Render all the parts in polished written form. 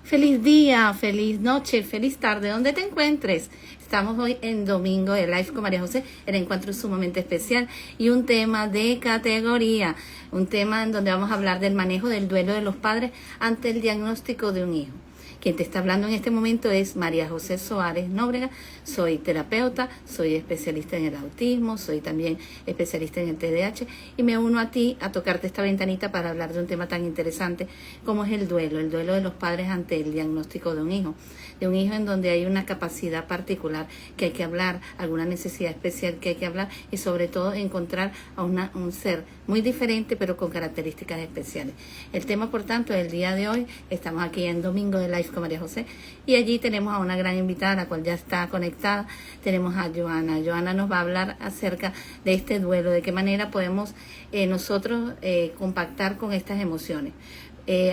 Feliz día, feliz noche, feliz tarde, donde te encuentres. Estamos hoy en domingo de Live con María José, el encuentro sumamente especial y un tema de categoría, un tema en donde vamos a hablar del manejo del duelo de los padres ante el diagnóstico de un hijo. Quien te está hablando en este momento es María José Soares Nóbrega. Soy terapeuta, soy especialista en el autismo, soy también especialista en el TDAH y me uno a ti a tocarte esta ventanita para hablar de un tema tan interesante como es el duelo de los padres ante el diagnóstico de un hijo en donde hay una capacidad particular que hay que hablar, alguna necesidad especial que hay que hablar y sobre todo encontrar a un ser muy diferente pero con características especiales. El tema, por tanto, del día de hoy, estamos aquí en Domingo de Live con María José y allí tenemos a una gran invitada, la cual ya está conectada. Tenemos a Joana. Joana nos va a hablar acerca de este duelo, de qué manera podemos nosotros compactar con estas emociones.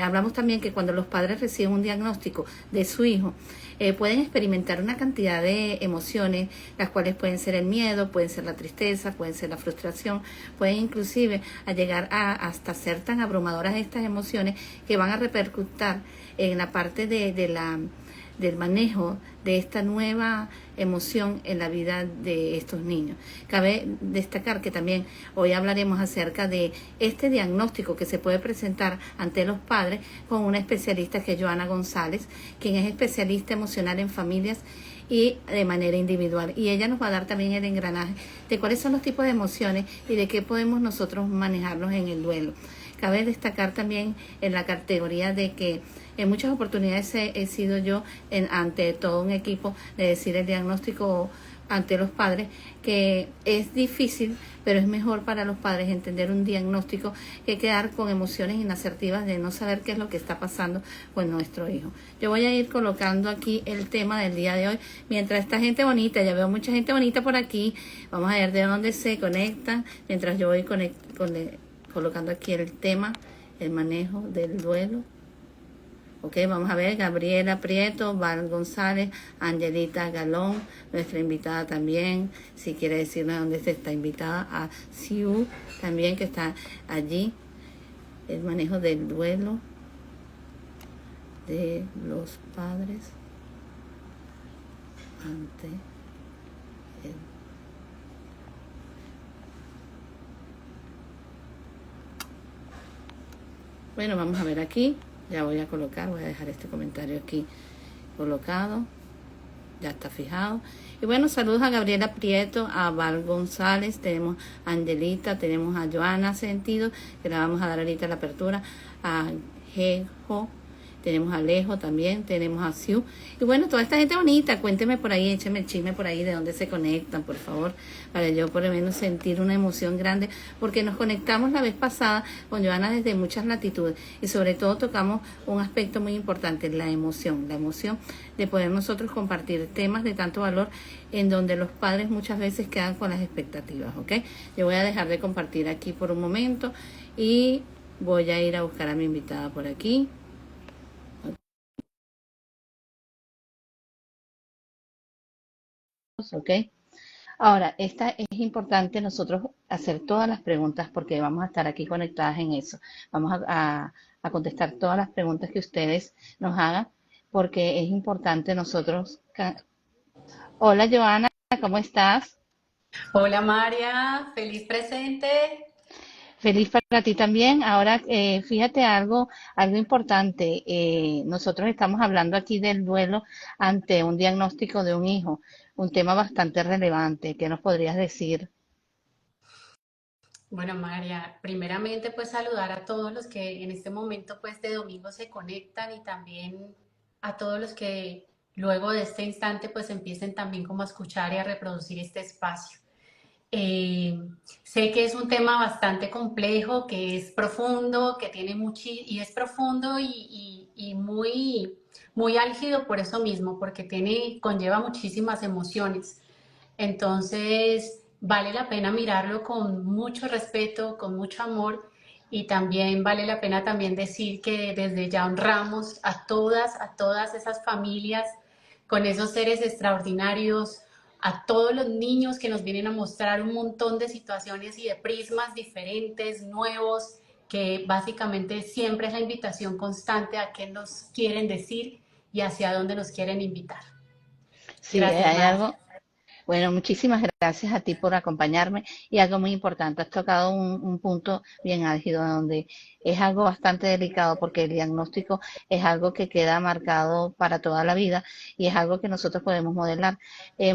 Hablamos también que cuando los padres reciben un diagnóstico de su hijo, pueden experimentar una cantidad de emociones, las cuales pueden ser el miedo, pueden ser la tristeza, pueden ser la frustración, pueden inclusive llegar hasta ser tan abrumadoras estas emociones que van a repercutir en la parte del manejo de esta nueva emoción en la vida de estos niños. Cabe destacar que también hoy hablaremos acerca de este diagnóstico que se puede presentar ante los padres con una especialista que es Joana González, quien es especialista emocional en familias y de manera individual. Y ella nos va a dar también el engranaje de cuáles son los tipos de emociones y de qué podemos nosotros manejarlos en el duelo. Cabe destacar también en la categoría de que en muchas oportunidades he sido yo ante todo un equipo de decir el diagnóstico ante los padres, que es difícil, pero es mejor para los padres entender un diagnóstico que quedar con emociones inasertivas de no saber qué es lo que está pasando con nuestro hijo. Yo voy a ir colocando aquí el tema del día de hoy, mientras esta gente bonita, ya veo mucha gente bonita por aquí, vamos a ver de dónde se conectan, mientras yo voy colocando aquí el tema, el manejo del duelo. Ok, vamos a ver, Gabriela Prieto, Val González, Angelita Galón, nuestra invitada también, si quiere decirnos dónde está invitada, a Siu también que está allí, el manejo del duelo de los padres ante el... Bueno, vamos a ver aquí. Ya voy a dejar este comentario aquí colocado, ya está fijado. Y bueno, saludos a Gabriela Prieto, a Val González, tenemos a Angelita, tenemos a Joana Sentido, que le vamos a dar ahorita la apertura, a Jejo, tenemos a Alejo también, tenemos a Siu. Y bueno, toda esta gente bonita, cuénteme por ahí, écheme el chisme por ahí de dónde se conectan, por favor, para yo por lo menos sentir una emoción grande, porque nos conectamos la vez pasada con Joana desde muchas latitudes y sobre todo tocamos un aspecto muy importante, la emoción de poder nosotros compartir temas de tanto valor en donde los padres muchas veces quedan con las expectativas, ¿ok? Yo voy a dejar de compartir aquí por un momento y voy a ir a buscar a mi invitada por aquí. ¿Ok? Ahora, es importante nosotros hacer todas las preguntas porque vamos a estar aquí conectadas en eso. Vamos a contestar todas las preguntas que ustedes nos hagan porque es importante nosotros... Hola, Joana, ¿cómo estás? Hola María, feliz presente. Feliz para ti también. Ahora, fíjate algo importante. Nosotros estamos hablando aquí del duelo ante un diagnóstico de un hijo, un tema bastante relevante. ¿Qué nos podrías decir? Bueno María, primeramente pues saludar a todos los que en este momento pues de domingo se conectan y también a todos los que luego de este instante pues empiecen también como a escuchar y a reproducir este espacio. Eh, Sé que es un tema bastante complejo, que es profundo, que tiene y es profundo y muy álgido por eso mismo, porque conlleva muchísimas emociones. Entonces, vale la pena mirarlo con mucho respeto, con mucho amor y también vale la pena también decir que desde ya honramos a todas esas familias con esos seres extraordinarios, a todos los niños que nos vienen a mostrar un montón de situaciones y de prismas diferentes, nuevos, que básicamente siempre es la invitación constante a qué nos quieren decir y hacia dónde nos quieren invitar. Sí, Gracias, hay María. algo. Bueno, muchísimas gracias a ti por acompañarme y algo muy importante, has tocado un punto bien álgido donde es algo bastante delicado porque el diagnóstico es algo que queda marcado para toda la vida y es algo que nosotros podemos modelar.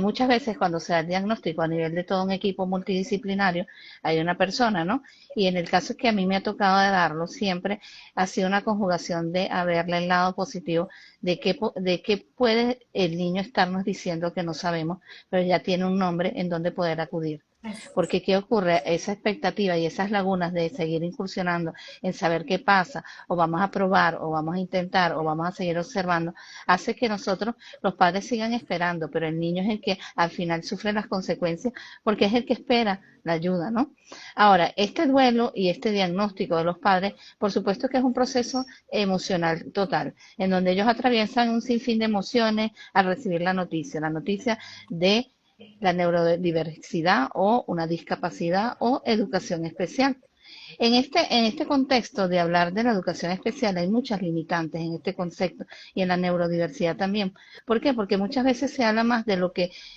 Muchas veces cuando se da el diagnóstico a nivel de todo un equipo multidisciplinario, hay una persona, ¿no? Y en el caso que a mí me ha tocado de darlo, siempre ha sido una conjugación de a verle el lado positivo de qué puede el niño estarnos diciendo que no sabemos pero ya tiene un nombre en donde poder acudir. Porque ¿qué ocurre? Esa expectativa y esas lagunas de seguir incursionando en saber qué pasa, o vamos a probar, o vamos a intentar, o vamos a seguir observando, hace que nosotros, los padres, sigan esperando, pero el niño es el que al final sufre las consecuencias porque es el que espera la ayuda, ¿no? Ahora, este duelo y este diagnóstico de los padres, por supuesto que es un proceso emocional total, en donde ellos atraviesan un sinfín de emociones al recibir la noticia de la neurodiversidad o una discapacidad o educación especial. En este contexto de hablar de la educación especial hay muchas limitantes en este concepto y en la neurodiversidad también. ¿Por qué? Porque muchas veces se habla más de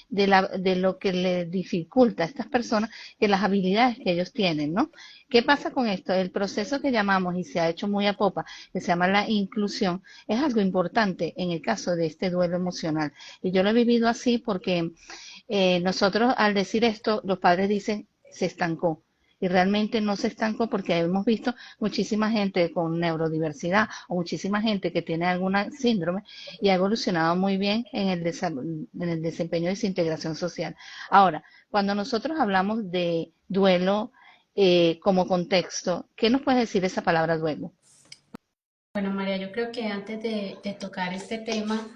de lo que le dificulta a estas personas que las habilidades que ellos tienen, ¿no? ¿Qué pasa con esto? El proceso que llamamos y se ha hecho muy a popa, que se llama la inclusión, es algo importante en el caso de este duelo emocional. Y yo lo he vivido así porque nosotros al decir esto, los padres dicen se estancó y realmente no se estancó porque hemos visto muchísima gente con neurodiversidad o muchísima gente que tiene alguna síndrome y ha evolucionado muy bien en en el desempeño de su integración social. Ahora, cuando nosotros hablamos de duelo como contexto, ¿qué nos puede decir esa palabra duelo? Bueno, María, yo creo que antes de tocar este tema,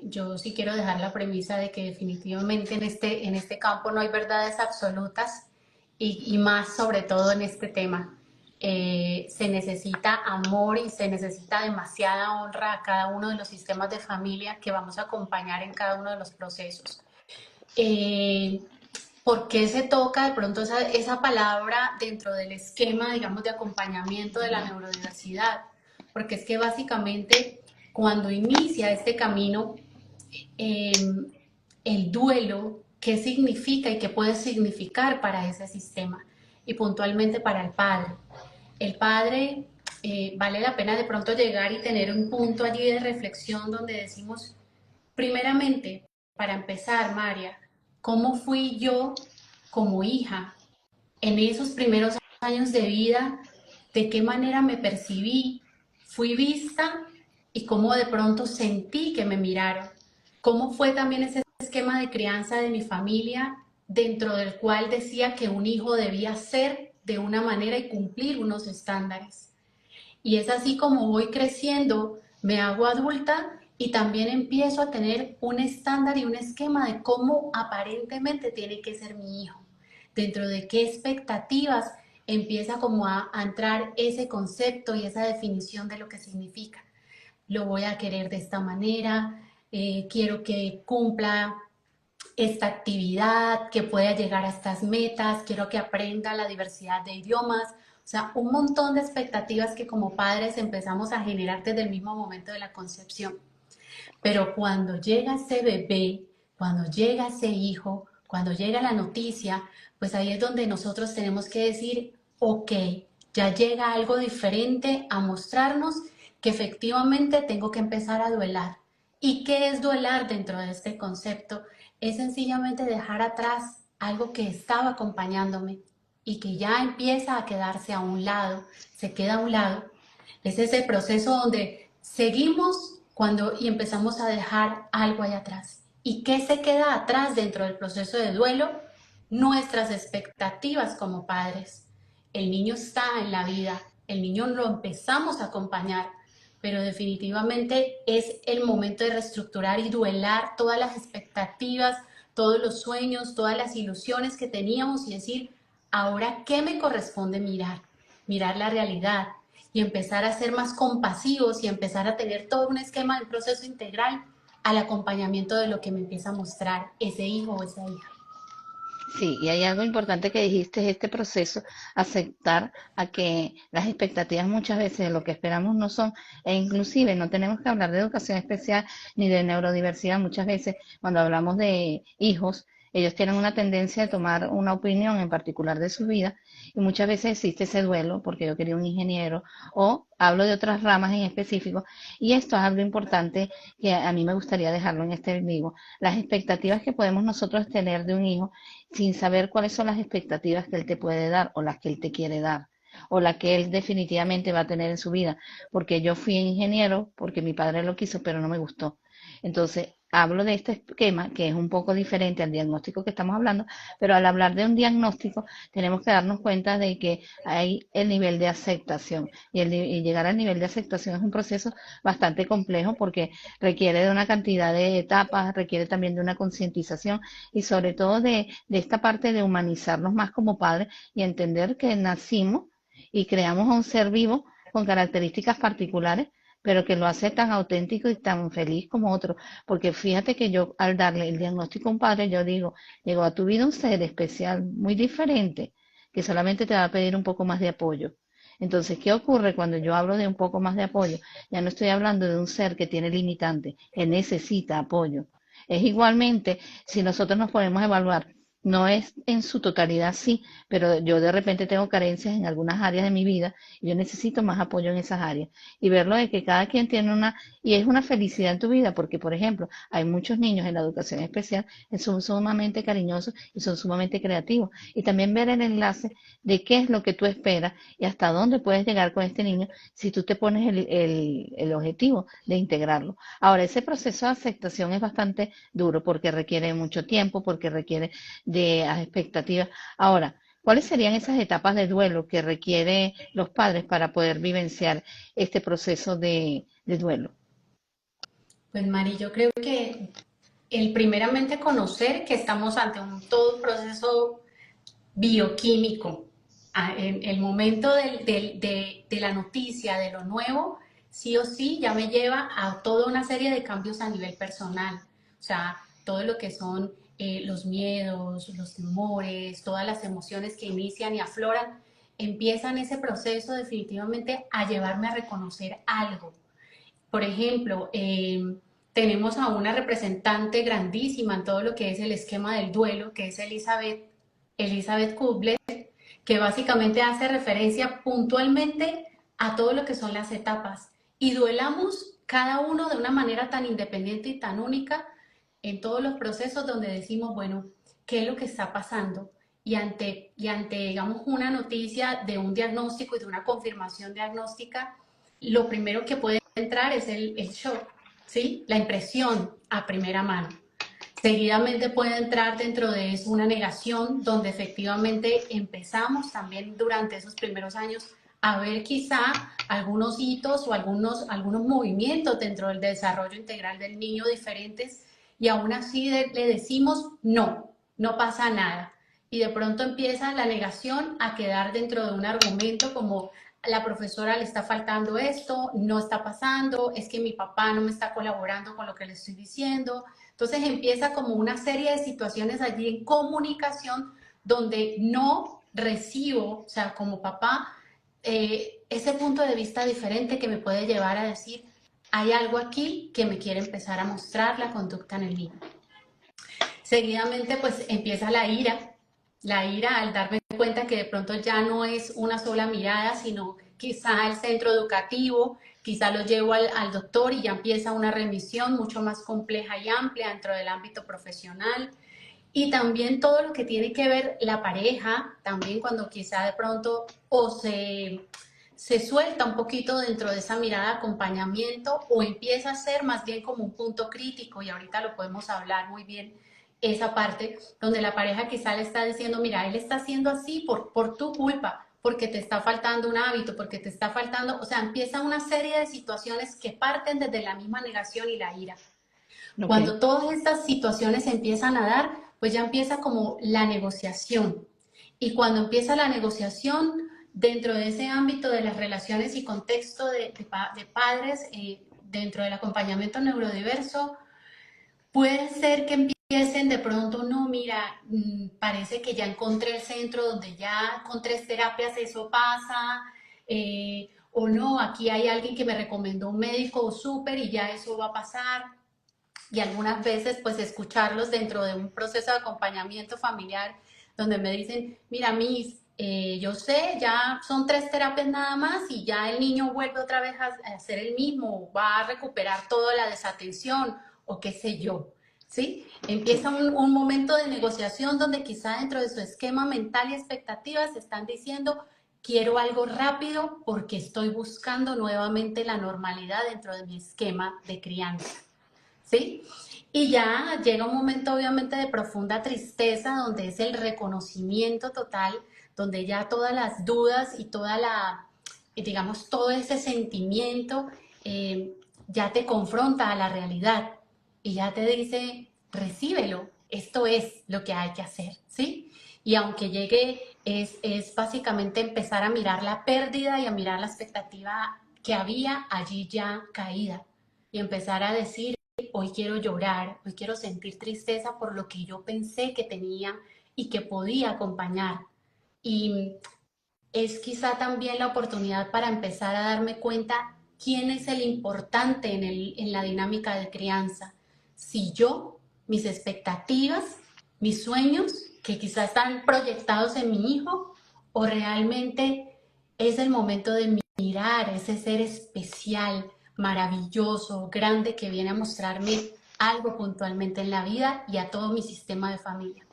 yo sí quiero dejar la premisa de que definitivamente en este campo no hay verdades absolutas y más sobre todo en este tema. Se necesita amor y se necesita demasiada honra a cada uno de los sistemas de familia que vamos a acompañar en cada uno de los procesos. Eh, ¿Por qué se toca de pronto esa palabra dentro del esquema, digamos, de acompañamiento de la neurodiversidad? Porque es que básicamente cuando inicia este camino, eh, el duelo, ¿qué significa y qué puede significar para ese sistema? Y puntualmente para el padre. El padre, vale la pena de pronto llegar y tener un punto allí de reflexión donde decimos, primeramente, para empezar, María, ¿cómo fui yo como hija en esos primeros años de vida? ¿De qué manera me percibí? ¿Fui vista? ¿Y cómo de pronto sentí que me miraron? ¿Cómo fue también ese esquema de crianza de mi familia dentro del cual decía que un hijo debía ser de una manera y cumplir unos estándares? Y es así como voy creciendo, me hago adulta y también empiezo a tener un estándar y un esquema de cómo aparentemente tiene que ser mi hijo, dentro de qué expectativas empieza como a entrar ese concepto y esa definición de lo que significa. Lo voy a querer de esta manera, quiero que cumpla esta actividad, que pueda llegar a estas metas, quiero que aprenda la diversidad de idiomas, o sea, un montón de expectativas que como padres empezamos a generar desde el mismo momento de la concepción. Pero cuando llega ese bebé, cuando llega ese hijo, cuando llega la noticia, pues ahí es donde nosotros tenemos que decir, ok, ya llega algo diferente a mostrarnos que efectivamente tengo que empezar a duelar. ¿Y qué es duelar dentro de este concepto? Es sencillamente dejar atrás algo que estaba acompañándome y que ya empieza a quedarse a un lado, se queda a un lado. Es ese proceso donde seguimos cuando y empezamos a dejar algo ahí atrás. ¿Y qué se queda atrás dentro del proceso de duelo? Nuestras expectativas como padres. El niño está en la vida, el niño lo empezamos a acompañar, pero definitivamente es el momento de reestructurar y duelar todas las expectativas, todos los sueños, todas las ilusiones que teníamos y decir, ahora, ¿qué me corresponde mirar? Mirar la realidad y empezar a ser más compasivos y empezar a tener todo un esquema de un proceso integral al acompañamiento de lo que me empieza a mostrar ese hijo o esa hija. Sí, y hay algo importante que dijiste, es este proceso, aceptar a que las expectativas muchas veces de lo que esperamos no son, e inclusive no tenemos que hablar de educación especial ni de neurodiversidad. Muchas veces cuando hablamos de hijos, ellos tienen una tendencia de tomar una opinión en particular de su vida y muchas veces existe ese duelo porque yo quería un ingeniero o hablo de otras ramas en específico y esto es algo importante que a mí me gustaría dejarlo en este vivo. Las expectativas que podemos nosotros tener de un hijo sin saber cuáles son las expectativas que él te puede dar o las que él te quiere dar o la que él definitivamente va a tener en su vida, porque yo fui ingeniero, porque mi padre lo quiso, pero no me gustó. Entonces, hablo de este esquema que es un poco diferente al diagnóstico que estamos hablando, pero al hablar de un diagnóstico tenemos que darnos cuenta de que hay el nivel de aceptación y llegar al nivel de aceptación es un proceso bastante complejo porque requiere de una cantidad de etapas, requiere también de una concientización y sobre todo de esta parte de humanizarnos más como padres y entender que nacimos y creamos a un ser vivo con características particulares, pero que lo hace tan auténtico y tan feliz como otro. Porque fíjate que yo al darle el diagnóstico a un padre, yo digo, llegó a tu vida un ser especial, muy diferente, que solamente te va a pedir un poco más de apoyo. Entonces, ¿qué ocurre cuando yo hablo de un poco más de apoyo? Ya no estoy hablando de un ser que tiene limitantes, que necesita apoyo. Es igualmente, si nosotros nos podemos evaluar, no es en su totalidad, sí, pero yo de repente tengo carencias en algunas áreas de mi vida y yo necesito más apoyo en esas áreas. Y verlo de que cada quien tiene y es una felicidad en tu vida, porque por ejemplo, hay muchos niños en la educación especial que son sumamente cariñosos y son sumamente creativos. Y también ver el enlace de qué es lo que tú esperas y hasta dónde puedes llegar con este niño si tú te pones el objetivo de integrarlo. Ahora, ese proceso de aceptación es bastante duro porque requiere mucho tiempo, porque requiere de las expectativas. Ahora, ¿cuáles serían esas etapas de duelo que requieren los padres para poder vivenciar este proceso de duelo? Pues Mari, yo creo que el primeramente conocer que estamos ante todo un proceso bioquímico. En el momento de la noticia, de lo nuevo, sí o sí ya me lleva a toda una serie de cambios a nivel personal. O sea, todo lo que son los miedos, los temores, todas las emociones que inician y afloran, empiezan ese proceso definitivamente a llevarme a reconocer algo. Por ejemplo, tenemos a una representante grandísima en todo lo que es el esquema del duelo, que es Elizabeth Kubler, que básicamente hace referencia puntualmente a todo lo que son las etapas. Y duelamos cada uno de una manera tan independiente y tan única en todos los procesos donde decimos, bueno, ¿qué es lo que está pasando? Digamos, una noticia de un diagnóstico y de una confirmación diagnóstica, lo primero que puede entrar es el shock, ¿sí? La impresión a primera mano. Seguidamente puede entrar dentro de eso una negación, donde efectivamente empezamos también durante esos primeros años a ver quizá algunos hitos o algunos movimientos dentro del desarrollo integral del niño diferentes y aún así le decimos no, no pasa nada. Y de pronto empieza la negación a quedar dentro de un argumento como la profesora le está faltando esto, no está pasando, es que mi papá no me está colaborando con lo que le estoy diciendo. Entonces empieza como una serie de situaciones allí en comunicación donde no recibo, o sea, como papá, ese punto de vista diferente que me puede llevar a decir, hay algo aquí que me quiere empezar a mostrar la conducta en el niño. Seguidamente, pues empieza la ira al darme cuenta que de pronto ya no es una sola mirada, sino quizá el centro educativo, quizá lo llevo al doctor y ya empieza una remisión mucho más compleja y amplia dentro del ámbito profesional. Y también todo lo que tiene que ver la pareja, también cuando quizá de pronto se suelta un poquito dentro de esa mirada de acompañamiento o empieza a ser más bien como un punto crítico y ahorita lo podemos hablar muy bien esa parte donde la pareja quizá le está diciendo, mira, él está haciendo así por tu culpa, porque te está faltando un hábito, porque te está faltando, o sea, empieza una serie de situaciones que parten desde la misma negación y la ira. Ok. Cuando todas estas situaciones empiezan a dar, pues ya empieza como la negociación. Y cuando empieza la negociación, dentro de ese ámbito de las relaciones y contexto de padres, dentro del acompañamiento neurodiverso, puede ser que empiece empiecen de pronto, no, mira, parece que ya encontré el centro donde ya con 3 terapias eso pasa, o no, aquí hay alguien que me recomendó un médico súper y ya eso va a pasar. Y algunas veces pues escucharlos dentro de un proceso de acompañamiento familiar donde me dicen, mira, Miss, yo sé, ya son 3 terapias nada más y ya el niño vuelve otra vez a ser el mismo, va a recuperar toda la desatención o qué sé yo, ¿sí? Sí. Empieza un momento de negociación donde quizá dentro de su esquema mental y expectativas están diciendo, quiero algo rápido porque estoy buscando nuevamente la normalidad dentro de mi esquema de crianza. ¿Sí? Y ya llega un momento obviamente de profunda tristeza donde es el reconocimiento total, donde ya todas las dudas y toda la, digamos, todo ese sentimiento eh, ya te confronta a la realidad y ya te dice, recíbelo, esto es lo que hay que hacer, ¿sí? Y aunque llegue, es básicamente empezar a mirar la pérdida y a mirar la expectativa que había allí ya caída y empezar a decir, hoy quiero llorar, hoy quiero sentir tristeza por lo que yo pensé que tenía y que podía acompañar. Y es quizá también la oportunidad para empezar a darme cuenta quién es el importante en la dinámica de crianza. Si yo, mis expectativas, mis sueños, que quizá están proyectados en mi hijo, o realmente es el momento de mirar ese ser especial, maravilloso, grande, que viene a mostrarme algo puntualmente en la vida y a todo mi sistema de familia.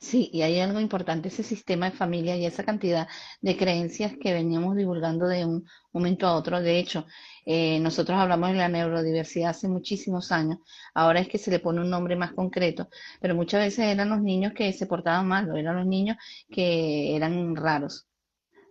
Sí, y hay algo importante, ese sistema de familia y esa cantidad de creencias que veníamos divulgando de un momento a otro. De hecho, nosotros hablamos de la neurodiversidad hace muchísimos años, ahora es que se le pone un nombre más concreto, pero muchas veces eran los niños que se portaban mal, o eran los niños que eran raros.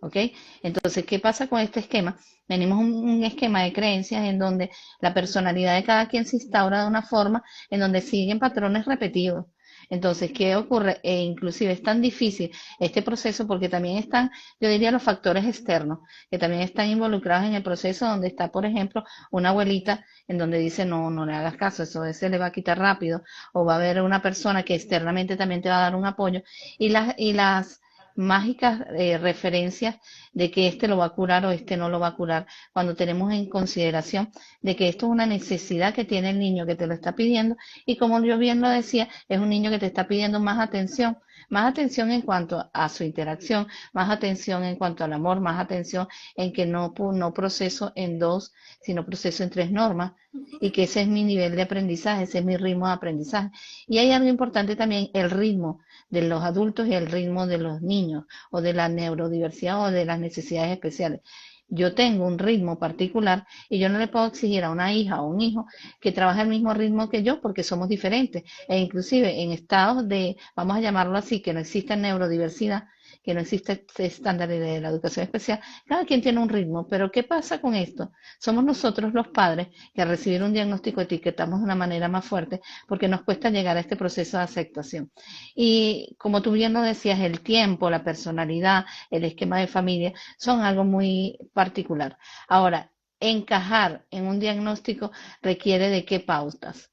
¿Ok? Entonces, ¿qué pasa con este esquema? Venimos un esquema de creencias en donde la personalidad de cada quien se instaura de una forma en donde siguen patrones repetidos. Entonces, ¿qué ocurre? Inclusive es tan difícil este proceso porque también están, yo diría, los factores externos, que también están involucrados en el proceso donde está, por ejemplo, una abuelita en donde dice, no, no le hagas caso, eso se le va a quitar rápido, o va a haber una persona que externamente también te va a dar un apoyo, y las mágicas referencias de que este lo va a curar o este no lo va a curar, cuando tenemos en consideración de que esto es una necesidad que tiene el niño que te lo está pidiendo y como yo bien lo decía, es un niño que te está pidiendo más atención en cuanto a su interacción, más atención en cuanto al amor, más atención en que no proceso en dos, sino proceso en tres normas y que ese es mi nivel de aprendizaje, ese es mi ritmo de aprendizaje. Y hay algo importante también, el ritmo de los adultos y el ritmo de los niños o de la neurodiversidad o de las necesidades especiales. Yo tengo un ritmo particular y yo no le puedo exigir a una hija o un hijo que trabaje al mismo ritmo que yo porque somos diferentes. E inclusive en estados de, vamos a llamarlo así, que no exista neurodiversidad, que no existe estándar de la educación especial, cada quien tiene un ritmo. Pero ¿qué pasa con esto? Somos nosotros los padres que al recibir un diagnóstico etiquetamos de una manera más fuerte porque nos cuesta llegar a este proceso de aceptación. Y como tú bien lo decías, el tiempo, la personalidad, el esquema de familia son algo muy particular. Ahora, encajar en un diagnóstico requiere de qué pautas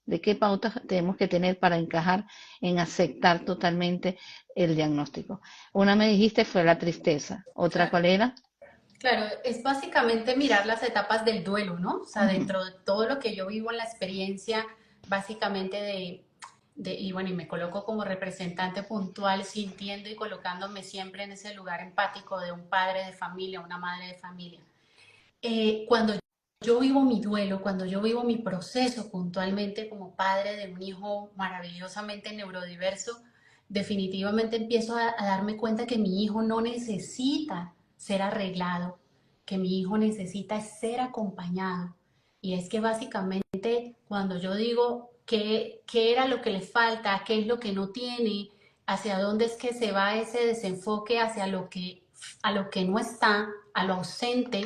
tenemos que tener para encajar en aceptar totalmente el diagnóstico. Una me dijiste fue la tristeza, otra Claro. cuál era. Claro, es básicamente mirar las etapas del duelo, ¿no? O sea, Ujú. dentro de todo lo que yo vivo en la experiencia, básicamente y bueno, y me coloco como representante puntual, sintiendo y colocándome siempre en ese lugar empático de un padre de familia, una madre de familia. Cuando yo vivo mi duelo, cuando yo vivo mi proceso puntualmente como padre de un hijo maravillosamente neurodiverso, definitivamente empiezo a darme cuenta que mi hijo no necesita ser arreglado, que mi hijo necesita ser acompañado. Y es que básicamente cuando yo digo qué era lo que le falta, qué es lo que no tiene, hacia dónde es que se va ese desenfoque hacia a lo que no está, a lo ausente,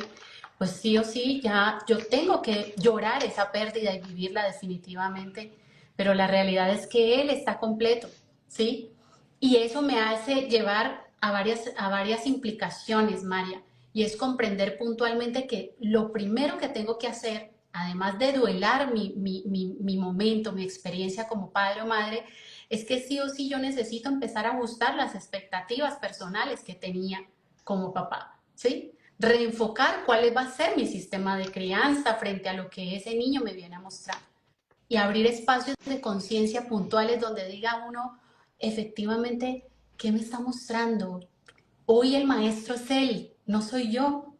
pues sí o sí, ya yo tengo que llorar esa pérdida y vivirla definitivamente, pero la realidad es que él está completo, ¿sí? Y eso me hace llevar a varias implicaciones, María, y es comprender puntualmente que lo primero que tengo que hacer además de duelar mi momento, mi experiencia como padre o madre, es que sí o sí yo necesito empezar a ajustar las expectativas personales que tenía como papá, ¿sí? Reenfocar cuál va a ser mi sistema de crianza frente a lo que ese niño me viene a mostrar y abrir espacios de conciencia puntuales donde diga uno, efectivamente, ¿qué me está mostrando? Hoy el maestro es él, no soy yo.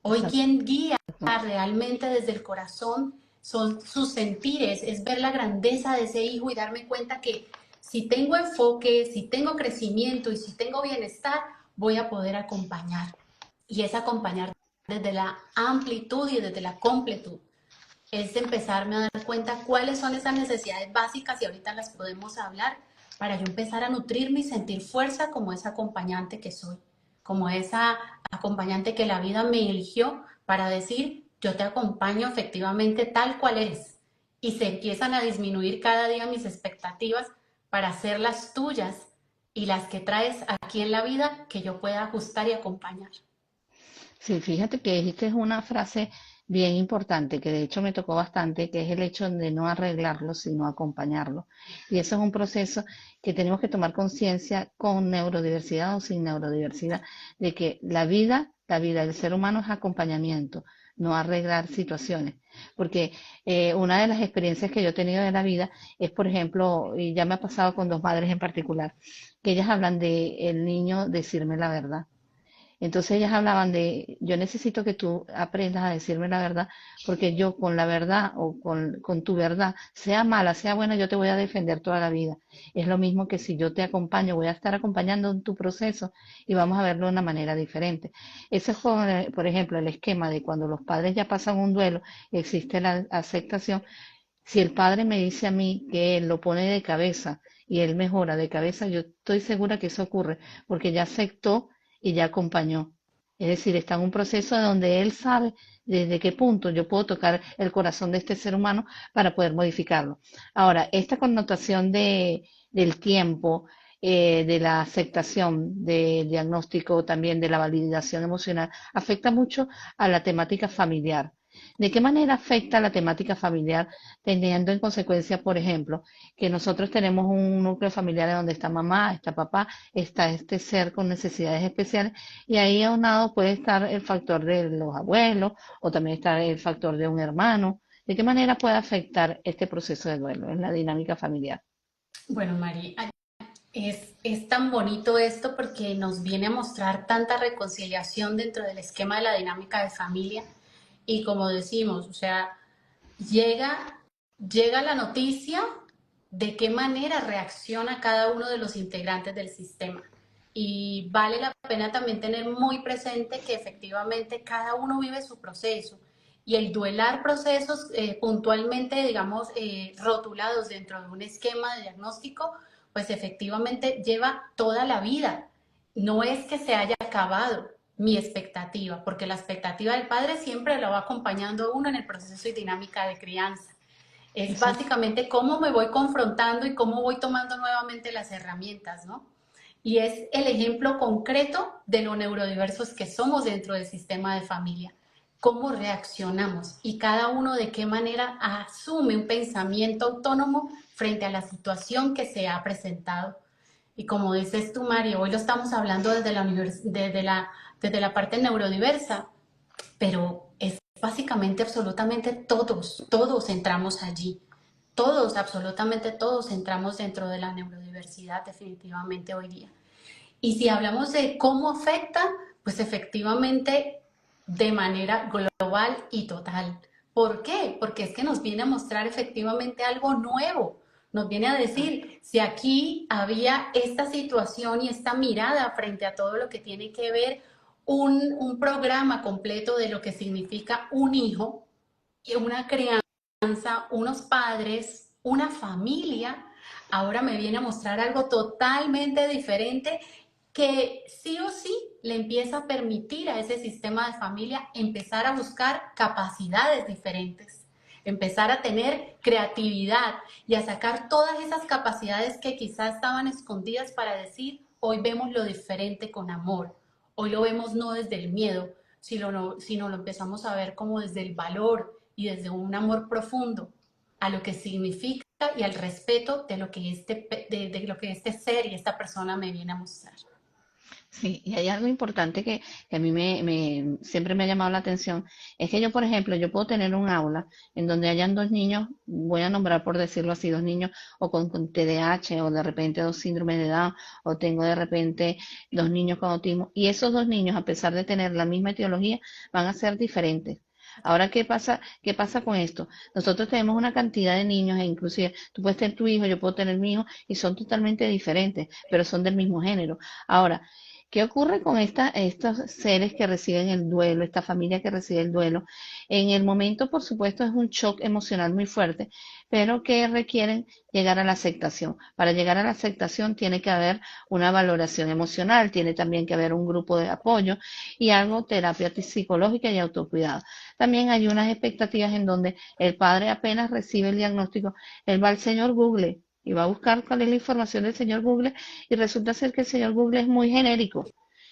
Hoy Exacto. quien guía realmente desde el corazón son sus sentires, es ver la grandeza de ese hijo y darme cuenta que si tengo enfoque, si tengo crecimiento y si tengo bienestar, voy a poder acompañar. Y es acompañar desde la amplitud y desde la completud. Es empezarme a dar cuenta cuáles son esas necesidades básicas y ahorita las podemos hablar para yo empezar a nutrirme y sentir fuerza como esa acompañante que soy, como esa acompañante que la vida me eligió para decir, yo te acompaño efectivamente tal cual eres. Y se empiezan a disminuir cada día mis expectativas para hacer las tuyas y las que traes aquí en la vida que yo pueda ajustar y acompañar. Sí, fíjate que dijiste una frase bien importante, que de hecho me tocó bastante, que es el hecho de no arreglarlo, sino acompañarlo. Y eso es un proceso que tenemos que tomar conciencia con neurodiversidad o sin neurodiversidad, de que la vida del ser humano es acompañamiento, no arreglar situaciones. Porque una de las experiencias que yo he tenido de la vida es, por ejemplo, y ya me ha pasado con dos madres en particular, que ellas hablan de el niño decirme la verdad. Entonces ellas hablaban de, yo necesito que tú aprendas a decirme la verdad, porque yo con la verdad o con tu verdad, sea mala, sea buena, yo te voy a defender toda la vida. Es lo mismo que si yo te acompaño, voy a estar acompañando en tu proceso y vamos a verlo de una manera diferente. Ese es, por ejemplo, el esquema de cuando los padres ya pasan un duelo, existe la aceptación. Si el padre me dice a mí que él lo pone de cabeza y él mejora de cabeza, yo estoy segura que eso ocurre porque ya aceptó y ya acompañó. Es decir, está en un proceso donde él sabe desde qué punto yo puedo tocar el corazón de este ser humano para poder modificarlo. Ahora, esta connotación del tiempo, de la aceptación, del diagnóstico, también de la validación emocional, afecta mucho a la temática familiar. ¿De qué manera afecta la temática familiar teniendo en consecuencia, por ejemplo, que nosotros tenemos un núcleo familiar donde está mamá, está papá, está este ser con necesidades especiales y ahí aunado puede estar el factor de los abuelos o también está el factor de un hermano? ¿De qué manera puede afectar este proceso de duelo en la dinámica familiar? Bueno, Mari, es tan bonito esto porque nos viene a mostrar tanta reconciliación dentro del esquema de la dinámica de familia y como decimos, o sea, llega, llega la noticia de qué manera reacciona cada uno de los integrantes del sistema. Y vale la pena también tener muy presente que efectivamente cada uno vive su proceso y el duelar procesos puntualmente, digamos, rotulados dentro de un esquema de diagnóstico, pues efectivamente lleva toda la vida. No es que se haya acabado mi expectativa, porque la expectativa del padre siempre lo va acompañando a uno en el proceso y dinámica de crianza. Es Exacto. básicamente cómo me voy confrontando y cómo voy tomando nuevamente las herramientas, ¿no? Y es el ejemplo concreto de lo neurodiversos que somos dentro del sistema de familia. Cómo reaccionamos y cada uno de qué manera asume un pensamiento autónomo frente a la situación que se ha presentado. Y como dices tú, Mario, hoy lo estamos hablando desde la parte neurodiversa, pero es básicamente absolutamente todos entramos allí. Todos, absolutamente todos entramos dentro de la neurodiversidad definitivamente hoy día. Y si hablamos de cómo afecta, pues efectivamente de manera global y total. ¿Por qué? Porque es que nos viene a mostrar efectivamente algo nuevo. Nos viene a decir, si aquí había esta situación y esta mirada frente a todo lo que tiene que ver un programa completo de lo que significa un hijo, y una crianza, unos padres, una familia, ahora me viene a mostrar algo totalmente diferente que sí o sí le empieza a permitir a ese sistema de familia empezar a buscar capacidades diferentes, empezar a tener creatividad y a sacar todas esas capacidades que quizás estaban escondidas para decir, hoy vemos lo diferente con amor, hoy lo vemos no desde el miedo, sino lo empezamos a ver como desde el valor, y desde un amor profundo a lo que significa y al respeto de lo que de lo que este ser y esta persona me viene a mostrar. Sí, y hay algo importante que a mí siempre me ha llamado la atención, es que yo, por ejemplo, yo puedo tener un aula en donde hayan dos niños, voy a nombrar por decirlo así, dos niños o con TDAH o de repente dos síndromes de Down o tengo de repente dos niños con autismo y esos dos niños, a pesar de tener la misma etiología, van a ser diferentes. Ahora, ¿qué pasa? ¿Qué pasa con esto? Nosotros tenemos una cantidad de niños e inclusive tú puedes tener tu hijo, yo puedo tener mi hijo y son totalmente diferentes, pero son del mismo género. Ahora, ¿qué ocurre con estos seres que reciben el duelo, esta familia que recibe el duelo? En el momento, por supuesto, es un shock emocional muy fuerte, pero que requieren llegar a la aceptación. Para llegar a la aceptación tiene que haber una valoración emocional, tiene también que haber un grupo de apoyo y algo terapia psicológica y autocuidado. También hay unas expectativas en donde el padre apenas recibe el diagnóstico, él va al señor Google y va a buscar cuál es la información del señor Google y resulta ser que el señor Google es muy genérico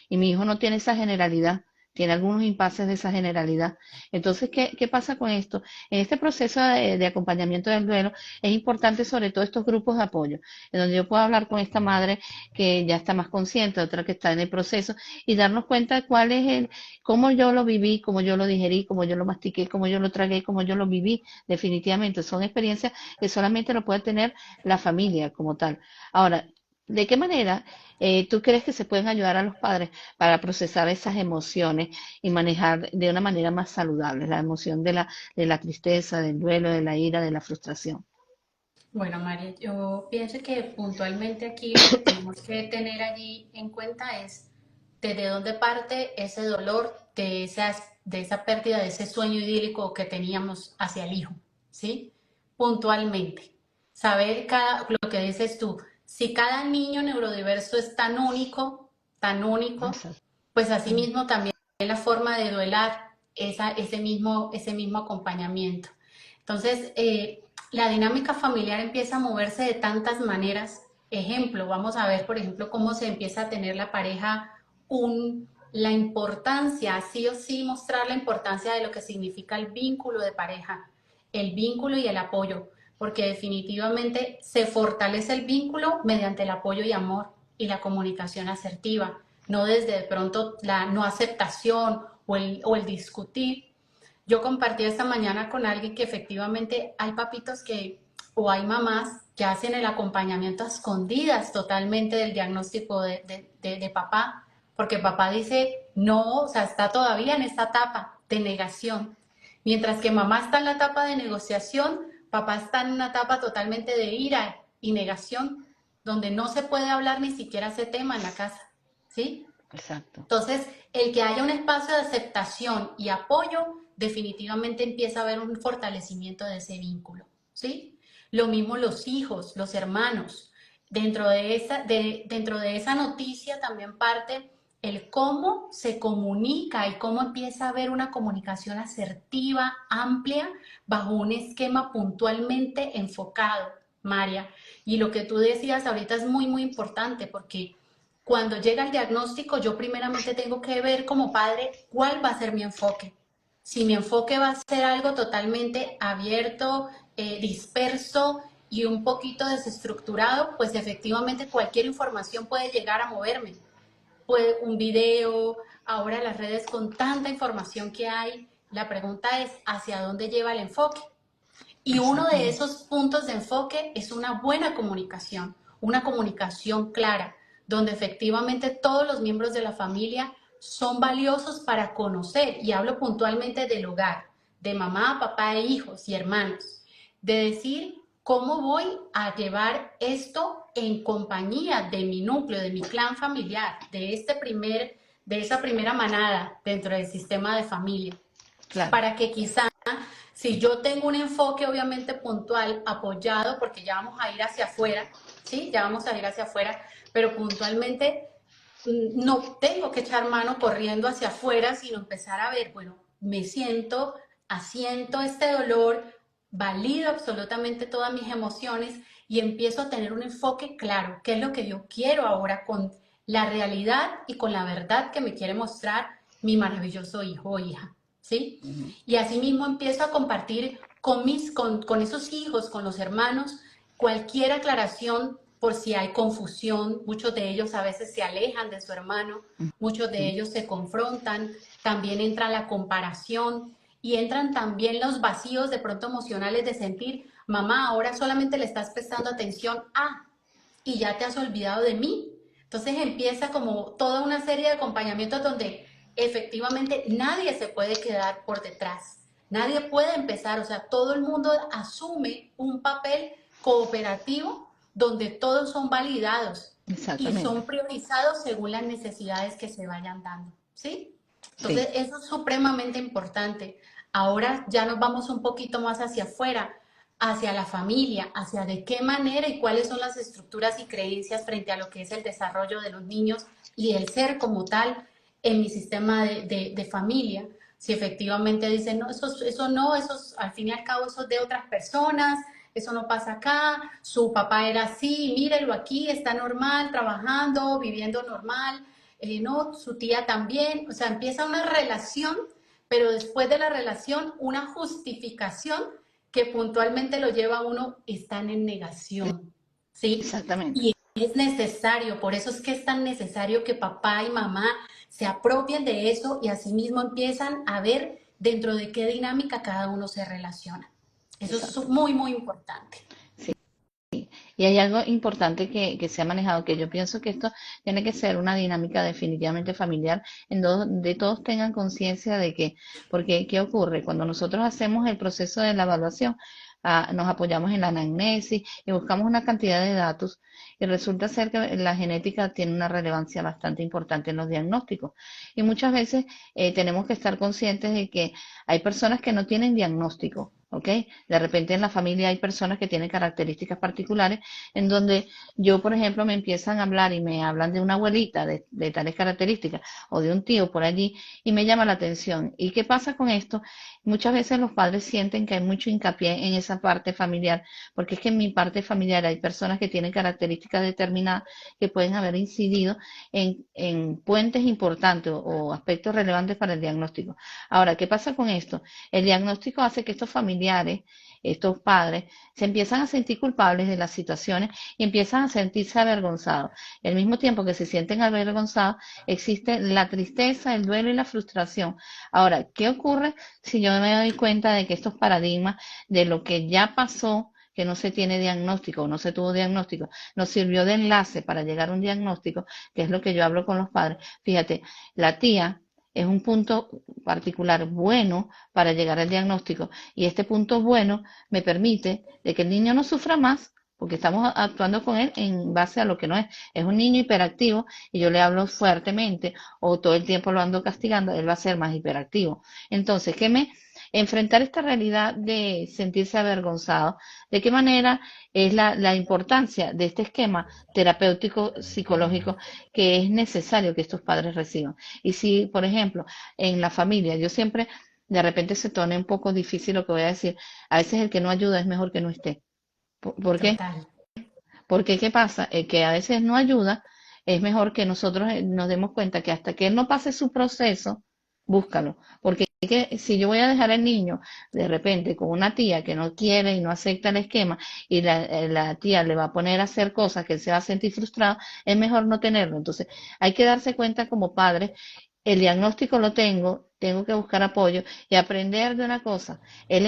y mi hijo no tiene esa generalidad, tiene algunos impases de esa generalidad. Entonces, ¿qué pasa con esto? En este proceso de acompañamiento del duelo es importante sobre todo estos grupos de apoyo, en donde yo puedo hablar con esta madre que ya está más consciente, otra que está en el proceso y darnos cuenta de cuál es cómo yo lo viví, cómo yo lo digerí, cómo yo lo mastiqué, cómo yo lo tragué, cómo yo lo viví. Definitivamente son experiencias que solamente lo puede tener la familia como tal. Ahora, ¿de qué manera tú crees que se pueden ayudar a los padres para procesar esas emociones y manejar de una manera más saludable la emoción de la tristeza, del duelo, de la ira, de la frustración? Bueno, María, yo pienso que puntualmente aquí lo que tenemos que tener allí en cuenta es desde dónde parte ese dolor de esa pérdida, de ese sueño idílico que teníamos hacia el hijo, ¿sí? Puntualmente. Saber lo que dices tú, si cada niño neurodiverso es tan único, Exacto. pues Mm. asimismo también la forma de duelar ese mismo acompañamiento. Entonces, la dinámica familiar empieza a moverse de tantas maneras. Ejemplo, vamos a ver, por ejemplo, cómo se empieza a tener la pareja la importancia, sí o sí, mostrar la importancia de lo que significa el vínculo de pareja, el vínculo y el apoyo, porque definitivamente se fortalece el vínculo mediante el apoyo y amor y la comunicación asertiva, no desde de pronto la no aceptación o el discutir. Yo compartí esta mañana con alguien que efectivamente hay papitos o hay mamás que hacen el acompañamiento a escondidas totalmente del diagnóstico de papá, porque papá dice, no, o sea, está todavía en esta etapa de negación. Mientras que mamá está en la etapa de negociación, papá está en una etapa totalmente de ira y negación, donde no se puede hablar ni siquiera ese tema en la casa, ¿sí? Exacto. Entonces, el que haya un espacio de aceptación y apoyo, definitivamente empieza a haber un fortalecimiento de ese vínculo, ¿sí? Lo mismo los hijos, los hermanos. Dentro de esa noticia también parte el cómo se comunica y cómo empieza a haber una comunicación asertiva, amplia, bajo un esquema puntualmente enfocado, María. Y lo que tú decías ahorita es muy, muy importante porque cuando llega el diagnóstico, yo primeramente tengo que ver como padre cuál va a ser mi enfoque. Si mi enfoque va a ser algo totalmente abierto, disperso y un poquito desestructurado, pues efectivamente cualquier información puede llegar a moverme. Puede un video, ahora las redes con tanta información que hay, la pregunta es hacia dónde lleva el enfoque. Y uno de Exactamente. esos puntos de enfoque es una comunicación clara, donde efectivamente todos los miembros de la familia son valiosos para conocer, y hablo puntualmente del hogar, de mamá, papá e hijos y hermanos, de decir cómo voy a llevar esto en compañía de mi núcleo, de mi clan familiar, de esa primera manada dentro del sistema de familia, Claro. para que quizá si yo tengo un enfoque obviamente puntual, apoyado, porque ya vamos a ir hacia afuera, ¿sí? Ya vamos a ir hacia afuera, pero puntualmente no tengo que echar mano corriendo hacia afuera, sino empezar a ver, bueno, me siento, asiento este dolor, valido absolutamente todas mis emociones y empiezo a tener un enfoque claro, qué es lo que yo quiero ahora con la realidad y con la verdad que me quiere mostrar mi maravilloso hijo o hija, ¿sí? Ujú. Y asimismo empiezo a compartir con esos hijos, con los hermanos, cualquier aclaración por si hay confusión. Muchos de ellos a veces se alejan de su hermano, muchos de Ujú. ellos se confrontan, también entra la comparación y entran también los vacíos de pronto emocionales de sentir, mamá, ahora solamente le estás prestando atención a y ya te has olvidado de mí. Entonces empieza como toda una serie de acompañamientos donde efectivamente nadie se puede quedar por detrás, nadie puede empezar, o sea, todo el mundo asume un papel cooperativo donde todos son validados y Exactamente. son priorizados según las necesidades que se vayan dando, ¿sí? Entonces, Sí, eso es supremamente importante. Ahora ya nos vamos un poquito más hacia afuera, hacia la familia, hacia de qué manera y cuáles son las estructuras y creencias frente a lo que es el desarrollo de los niños y el ser como tal en mi sistema de familia. Si efectivamente dicen, no, eso no, eso al fin y al cabo eso es de otras personas, eso no pasa acá, su papá era así, mírelo aquí, está normal, trabajando, viviendo normal, no, su tía también, o sea, empieza una relación, pero después de la relación, una justificación que puntualmente lo lleva a uno, están en negación, ¿sí? exactamente. Y es necesario, por eso es que es tan necesario que papá y mamá se apropien de eso y asimismo empiezan a ver dentro de qué dinámica cada uno se relaciona. Eso es Exacto. muy, muy importante. Sí. Y hay algo importante que se ha manejado, que yo pienso que esto tiene que ser una dinámica definitivamente familiar, en donde todos tengan conciencia de que, porque ¿qué ocurre? Cuando nosotros hacemos el proceso de la evaluación, nos apoyamos en la anamnesis y buscamos una cantidad de datos y resulta ser que la genética tiene una relevancia bastante importante en los diagnósticos. Y muchas veces tenemos que estar conscientes de que hay personas que no tienen diagnóstico. ¿Ok? De repente en la familia hay personas que tienen características particulares en donde yo, por ejemplo, me empiezan a hablar y me hablan de una abuelita de tales características o de un tío por allí y me llama la atención. ¿Y qué pasa con esto? Muchas veces los padres sienten que hay mucho hincapié en esa parte familiar, porque es que en mi parte familiar hay personas que tienen características determinadas que pueden haber incidido en puentes importantes o aspectos relevantes para el diagnóstico. Ahora, ¿qué pasa con esto? El diagnóstico hace que estos familiares, estos padres, se empiezan a sentir culpables de las situaciones y empiezan a sentirse avergonzados. Al mismo tiempo que se sienten avergonzados, existe la tristeza, el duelo y la frustración. Ahora, ¿qué ocurre si yo me doy cuenta de que estos paradigmas de lo que ya pasó, que no se tiene diagnóstico o no se tuvo diagnóstico, nos sirvió de enlace para llegar a un diagnóstico, que es lo que yo hablo con los padres? Fíjate, la tía es un punto particular bueno para llegar al diagnóstico y este punto bueno me permite de que el niño no sufra más porque estamos actuando con él en base a lo que no es. Es un niño hiperactivo y yo le hablo fuertemente o todo el tiempo lo ando castigando, él va a ser más hiperactivo. Entonces, ¿qué me enfrentar esta realidad de sentirse avergonzado? ¿De qué manera es la importancia de este esquema terapéutico psicológico que es necesario que estos padres reciban? Y si, por ejemplo, en la familia, yo siempre, de repente se torna un poco difícil lo que voy a decir, a veces el que no ayuda es mejor que no esté. ¿Por qué? Total. Porque ¿qué pasa? El que a veces no ayuda, es mejor que nosotros nos demos cuenta que hasta que él no pase su proceso, búscalo. Porque es que si yo voy a dejar al niño de repente con una tía que no quiere y no acepta el esquema y la tía le va a poner a hacer cosas que él se va a sentir frustrado, es mejor no tenerlo. Entonces hay que darse cuenta como padre, el diagnóstico lo tengo, tengo que buscar apoyo y aprender de una cosa. Él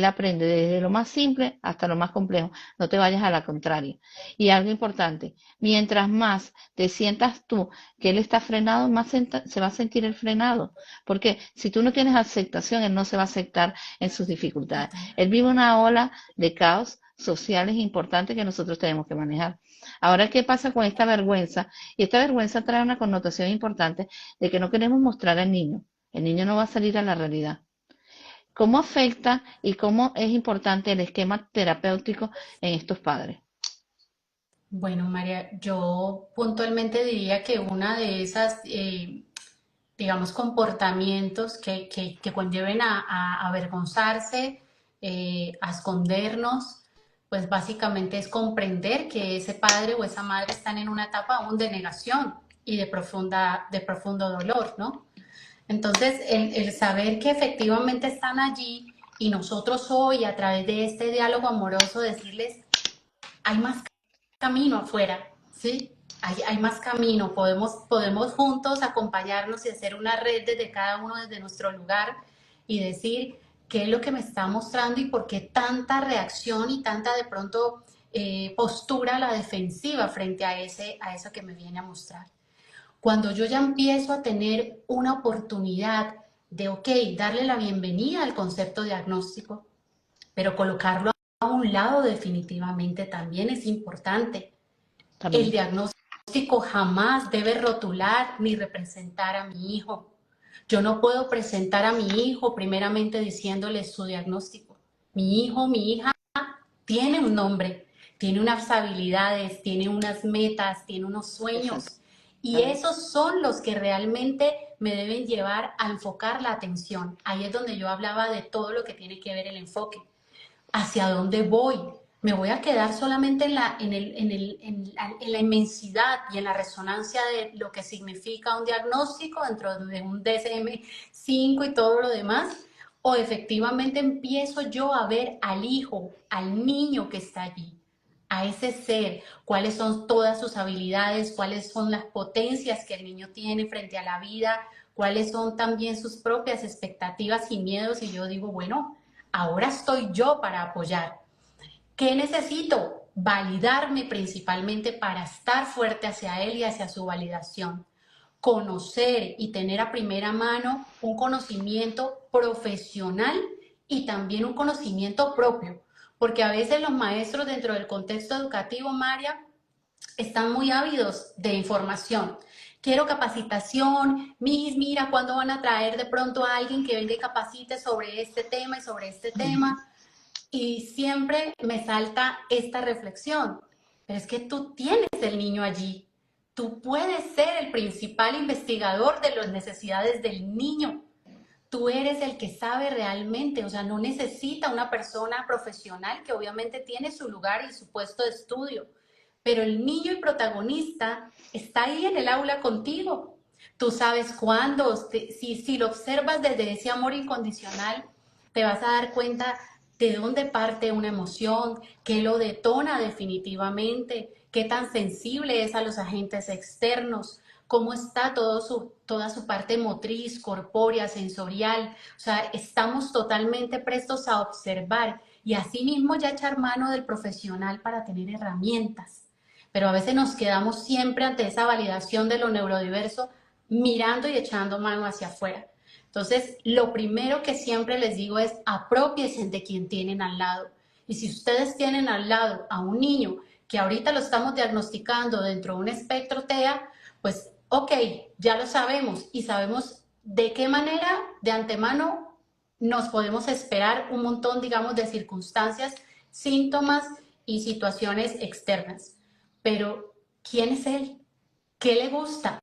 aprende desde lo más simple hasta lo más complejo. No te vayas a la contraria. Y algo importante, mientras más te sientas tú que él está frenado, más se va a sentir el frenado. Porque si tú no tienes aceptación, él no se va a aceptar en sus dificultades. Total. Él vive una ola de caos sociales importantes que nosotros tenemos que manejar. Ahora, ¿qué pasa con esta vergüenza? Y esta vergüenza trae una connotación importante de que no queremos mostrar al niño. El niño no va a salir a la realidad. ¿Cómo afecta y cómo es importante el esquema terapéutico en estos padres? Bueno, María, yo puntualmente diría que una de esas, digamos, comportamientos que conlleven a avergonzarse, a escondernos, pues básicamente es comprender que ese padre o esa madre están en una etapa aún de negación y de profundo dolor, ¿no? Entonces, el saber que efectivamente están allí y nosotros hoy, a través de este diálogo amoroso, decirles, hay más camino afuera, ¿sí? Hay más camino, podemos juntos acompañarnos y hacer una red desde cada uno desde nuestro lugar y decir qué es lo que me está mostrando y por qué tanta reacción y tanta de pronto postura a la defensiva frente a eso que me viene a mostrar. Cuando yo ya empiezo a tener una oportunidad de, ok, darle la bienvenida al concepto diagnóstico, pero colocarlo a un lado definitivamente también es importante. El También. diagnóstico jamás debe rotular ni representar a mi hijo. Yo no puedo presentar a mi hijo primeramente diciéndole su diagnóstico. Mi hijo, mi hija tiene un nombre, tiene unas habilidades, tiene unas metas, tiene unos sueños. Y esos son los que realmente me deben llevar a enfocar la atención. Ahí es donde yo hablaba de todo lo que tiene que ver el enfoque. ¿Hacia dónde voy? ¿Me voy a quedar solamente en la inmensidad y en la resonancia de lo que significa un diagnóstico dentro de un DSM-5 y todo lo demás? ¿O efectivamente empiezo yo a ver al hijo, al niño que está allí, a ese ser, cuáles son todas sus habilidades, cuáles son las potencias que el niño tiene frente a la vida, cuáles son también sus propias expectativas y miedos? Y yo digo, bueno, ahora estoy yo para apoyar. ¿Qué necesito? Validarme principalmente para estar fuerte hacia él y hacia su validación. Conocer y tener a primera mano un conocimiento profesional y también un conocimiento propio. Porque a veces los maestros dentro del contexto educativo, María, están muy ávidos de información. Quiero capacitación, mira, ¿cuándo van a traer de pronto a alguien que venga y capacite sobre este tema y sobre este tema? Y siempre me salta esta reflexión, pero es que tú tienes el niño allí, tú puedes ser el principal investigador de las necesidades del niño, tú eres el que sabe realmente, o sea, no necesita una persona profesional que obviamente tiene su lugar y su puesto de estudio, pero el niño y protagonista está ahí en el aula contigo. Tú sabes cuándo, si lo observas desde ese amor incondicional, te vas a dar cuenta de dónde parte una emoción, qué lo detona definitivamente, qué tan sensible es a los agentes externos, cómo está toda su parte motriz, corpórea, sensorial. O sea, estamos totalmente prestos a observar y asimismo ya echar mano del profesional para tener herramientas. Pero a veces nos quedamos siempre ante esa validación de lo neurodiverso, mirando y echando mano hacia afuera. Entonces, lo primero que siempre les digo es apropiense de quien tienen al lado. Y si ustedes tienen al lado a un niño que ahorita lo estamos diagnosticando dentro de un espectro TEA, pues ok, ya lo sabemos y sabemos de qué manera de antemano nos podemos esperar un montón, digamos, de circunstancias, síntomas y situaciones externas. Pero, ¿quién es él? ¿Qué le gusta?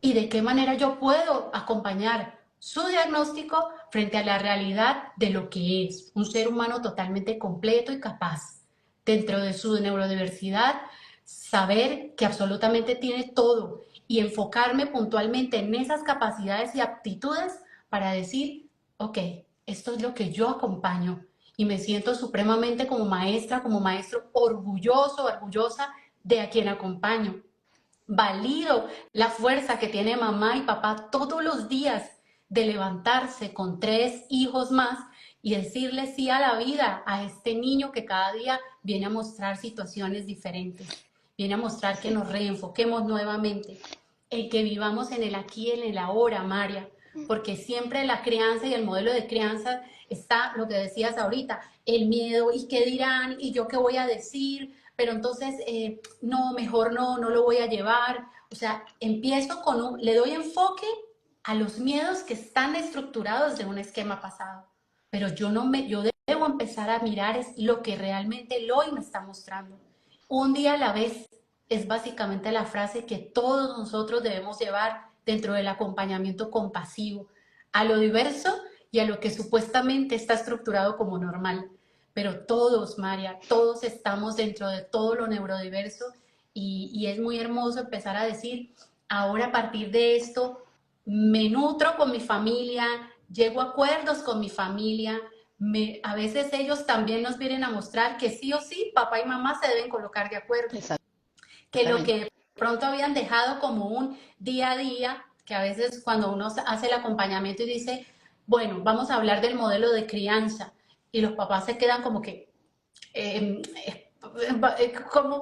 ¿Y de qué manera yo puedo acompañar su diagnóstico frente a la realidad de lo que es un ser humano totalmente completo y capaz? Dentro de su neurodiversidad, saber que absolutamente tiene todo y enfocarme puntualmente en esas capacidades y aptitudes para decir, ok, esto es lo que yo acompaño y me siento supremamente como maestra, como maestro orgulloso, orgullosa de a quien acompaño. Valido la fuerza que tiene mamá y papá todos los días de levantarse con 3 hijos más y decirle sí a la vida, a este niño que cada día viene a mostrar situaciones diferentes, viene a mostrar que nos reenfoquemos nuevamente, en que vivamos en el aquí y en el ahora, María, porque siempre la crianza y el modelo de crianza está, lo que decías ahorita, el miedo y qué dirán y yo qué voy a decir, pero entonces, no, mejor no, no lo voy a llevar. O sea, empiezo le doy enfoque a los miedos que están estructurados de un esquema pasado. Pero yo debo empezar a mirar es lo que realmente el hoy me está mostrando. Un día a la vez es básicamente la frase que todos nosotros debemos llevar dentro del acompañamiento compasivo a lo diverso y a lo que supuestamente está estructurado como normal. Pero todos, María, todos estamos dentro de todo lo neurodiverso y es muy hermoso empezar a decir, ahora a partir de esto, me nutro con mi familia, llego a acuerdos con mi familia. A veces ellos también nos vienen a mostrar que sí o sí, papá y mamá se deben colocar de acuerdo, que lo que Exactamente. de pronto habían dejado como un día a día, que a veces cuando uno hace el acompañamiento y dice, bueno, vamos a hablar del modelo de crianza, y los papás se quedan como que, eh,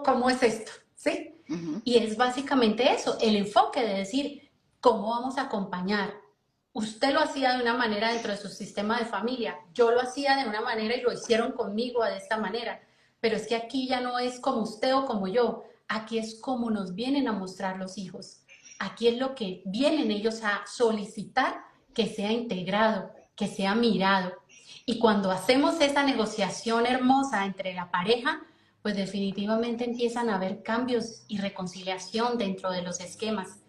¿cómo es esto? ¿Sí? Ujú. Y es básicamente eso, el enfoque de decir, ¿cómo vamos a acompañar? Usted lo hacía de una manera dentro de su sistema de familia, yo lo hacía de una manera y lo hicieron conmigo de esta manera, pero es que aquí ya no es como usted o como yo, aquí es como nos vienen a mostrar los hijos, aquí es lo que vienen ellos a solicitar que sea integrado, que sea mirado. Y cuando hacemos esa negociación hermosa entre la pareja, pues definitivamente empiezan a haber cambios y reconciliación dentro de los esquemas.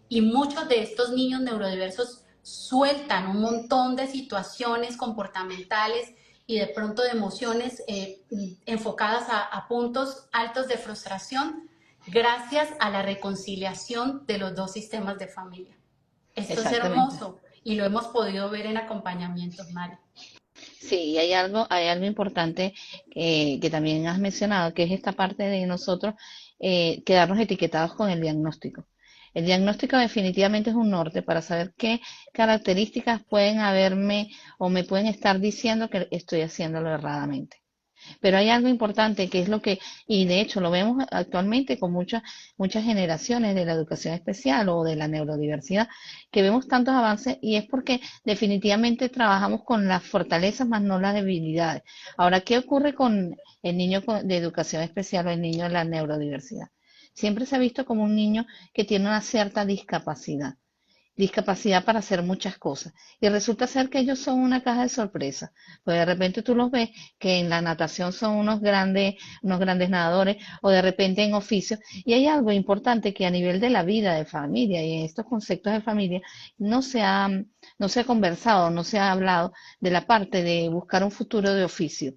Y muchos de estos niños neurodiversos sueltan un montón de situaciones comportamentales y de pronto de emociones enfocadas a puntos altos de frustración gracias a la reconciliación de los dos sistemas de familia. Esto es Exactamente. hermoso y lo hemos podido ver en acompañamientos, Mari. Sí, y hay algo importante que también has mencionado, que es esta parte de nosotros quedarnos etiquetados con el diagnóstico. El diagnóstico definitivamente es un norte para saber qué características pueden haberme o me pueden estar diciendo que estoy haciéndolo erradamente. Pero hay algo importante que es lo que, y de hecho lo vemos actualmente con muchas generaciones de la educación especial o de la neurodiversidad, que vemos tantos avances y es porque definitivamente trabajamos con las fortalezas más no las debilidades. Ahora, ¿qué ocurre con el niño de educación especial o el niño de la neurodiversidad? Siempre se ha visto como un niño que tiene una cierta discapacidad para hacer muchas cosas. Y resulta ser que ellos son una caja de sorpresa. Pues de repente tú los ves que en la natación son unos grandes nadadores, o de repente en oficios. Y hay algo importante que a nivel de la vida de familia y en estos conceptos de familia no se ha conversado, no se ha hablado de la parte de buscar un futuro de oficio.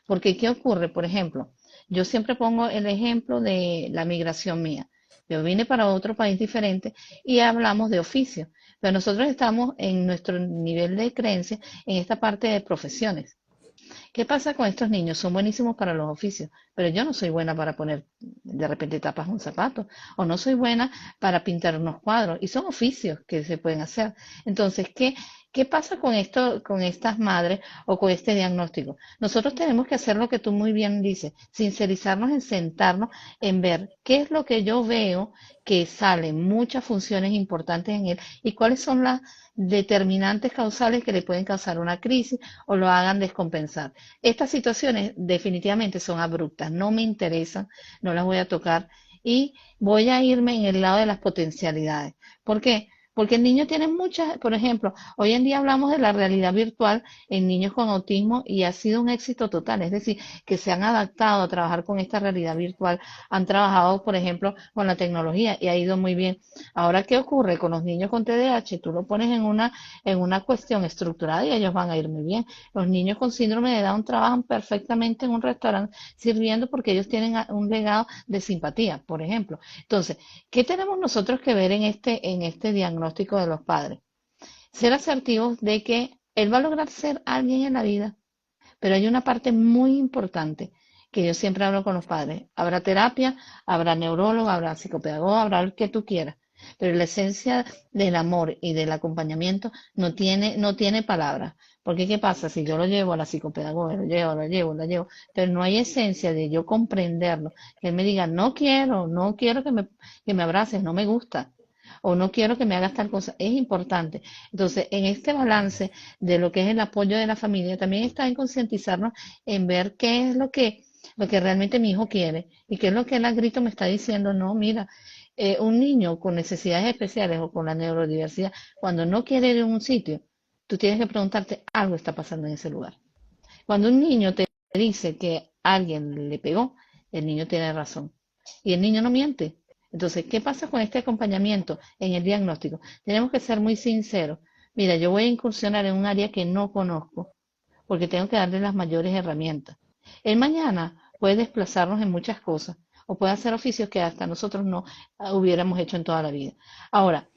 Porque ¿qué ocurre? Por ejemplo, yo siempre pongo el ejemplo de la migración mía. Yo vine para otro país diferente y hablamos de oficio, pero nosotros estamos en nuestro nivel de creencia en esta parte de profesiones. ¿Qué pasa con estos niños? Son buenísimos para los oficios, pero yo no soy buena para poner de repente tapas un zapato o no soy buena para pintar unos cuadros y son oficios que se pueden hacer. Entonces, ¿qué pasa con esto, con estas madres o con este diagnóstico? Nosotros tenemos que hacer lo que tú muy bien dices, sincerizarnos en sentarnos, en ver qué es lo que yo veo que salen muchas funciones importantes en él y cuáles son las determinantes causales que le pueden causar una crisis o lo hagan descompensar. Estas situaciones definitivamente son abruptas, no me interesan, no las voy a tocar y voy a irme en el lado de las potencialidades. ¿Por qué? Porque el niño tiene muchas, por ejemplo, hoy en día hablamos de la realidad virtual en niños con autismo y ha sido un éxito total, es decir, que se han adaptado a trabajar con esta realidad virtual, han trabajado, por ejemplo, con la tecnología y ha ido muy bien. Ahora, ¿qué ocurre con los niños con TDAH? Tú lo pones en una cuestión estructurada y ellos van a ir muy bien. Los niños con síndrome de Down trabajan perfectamente en un restaurante sirviendo porque ellos tienen un legado de simpatía, por ejemplo. Entonces, ¿qué tenemos nosotros que ver en este diagnóstico de los padres? Ser asertivos de que él va a lograr ser alguien en la vida, pero hay una parte muy importante que yo siempre hablo con los padres. Habrá terapia, habrá neurólogo, habrá psicopedagogo, habrá el que tú quieras. Pero la esencia del amor y del acompañamiento no tiene palabras. Porque ¿qué pasa? Si yo lo llevo a la psicopedagoga, lo llevo, pero no hay esencia de yo comprenderlo, que él me diga, no quiero que me abraces, no me gusta, o no quiero que me hagas tal cosa, es importante. Entonces, en este balance de lo que es el apoyo de la familia, también está en concientizarnos en ver qué es lo que realmente mi hijo quiere y qué es lo que él a grito me está diciendo, no, mira, un niño con necesidades especiales o con la neurodiversidad, cuando no quiere ir a un sitio, tú tienes que preguntarte, algo está pasando en ese lugar. Cuando un niño te dice que alguien le pegó, el niño tiene razón. Y el niño no miente. Entonces, ¿qué pasa con este acompañamiento en el diagnóstico? Tenemos que ser muy sinceros. Mira, yo voy a incursionar en un área que no conozco, porque tengo que darle las mayores herramientas. El mañana puede desplazarnos en muchas cosas, o puede hacer oficios que hasta nosotros no hubiéramos hecho en toda la vida. Ahora,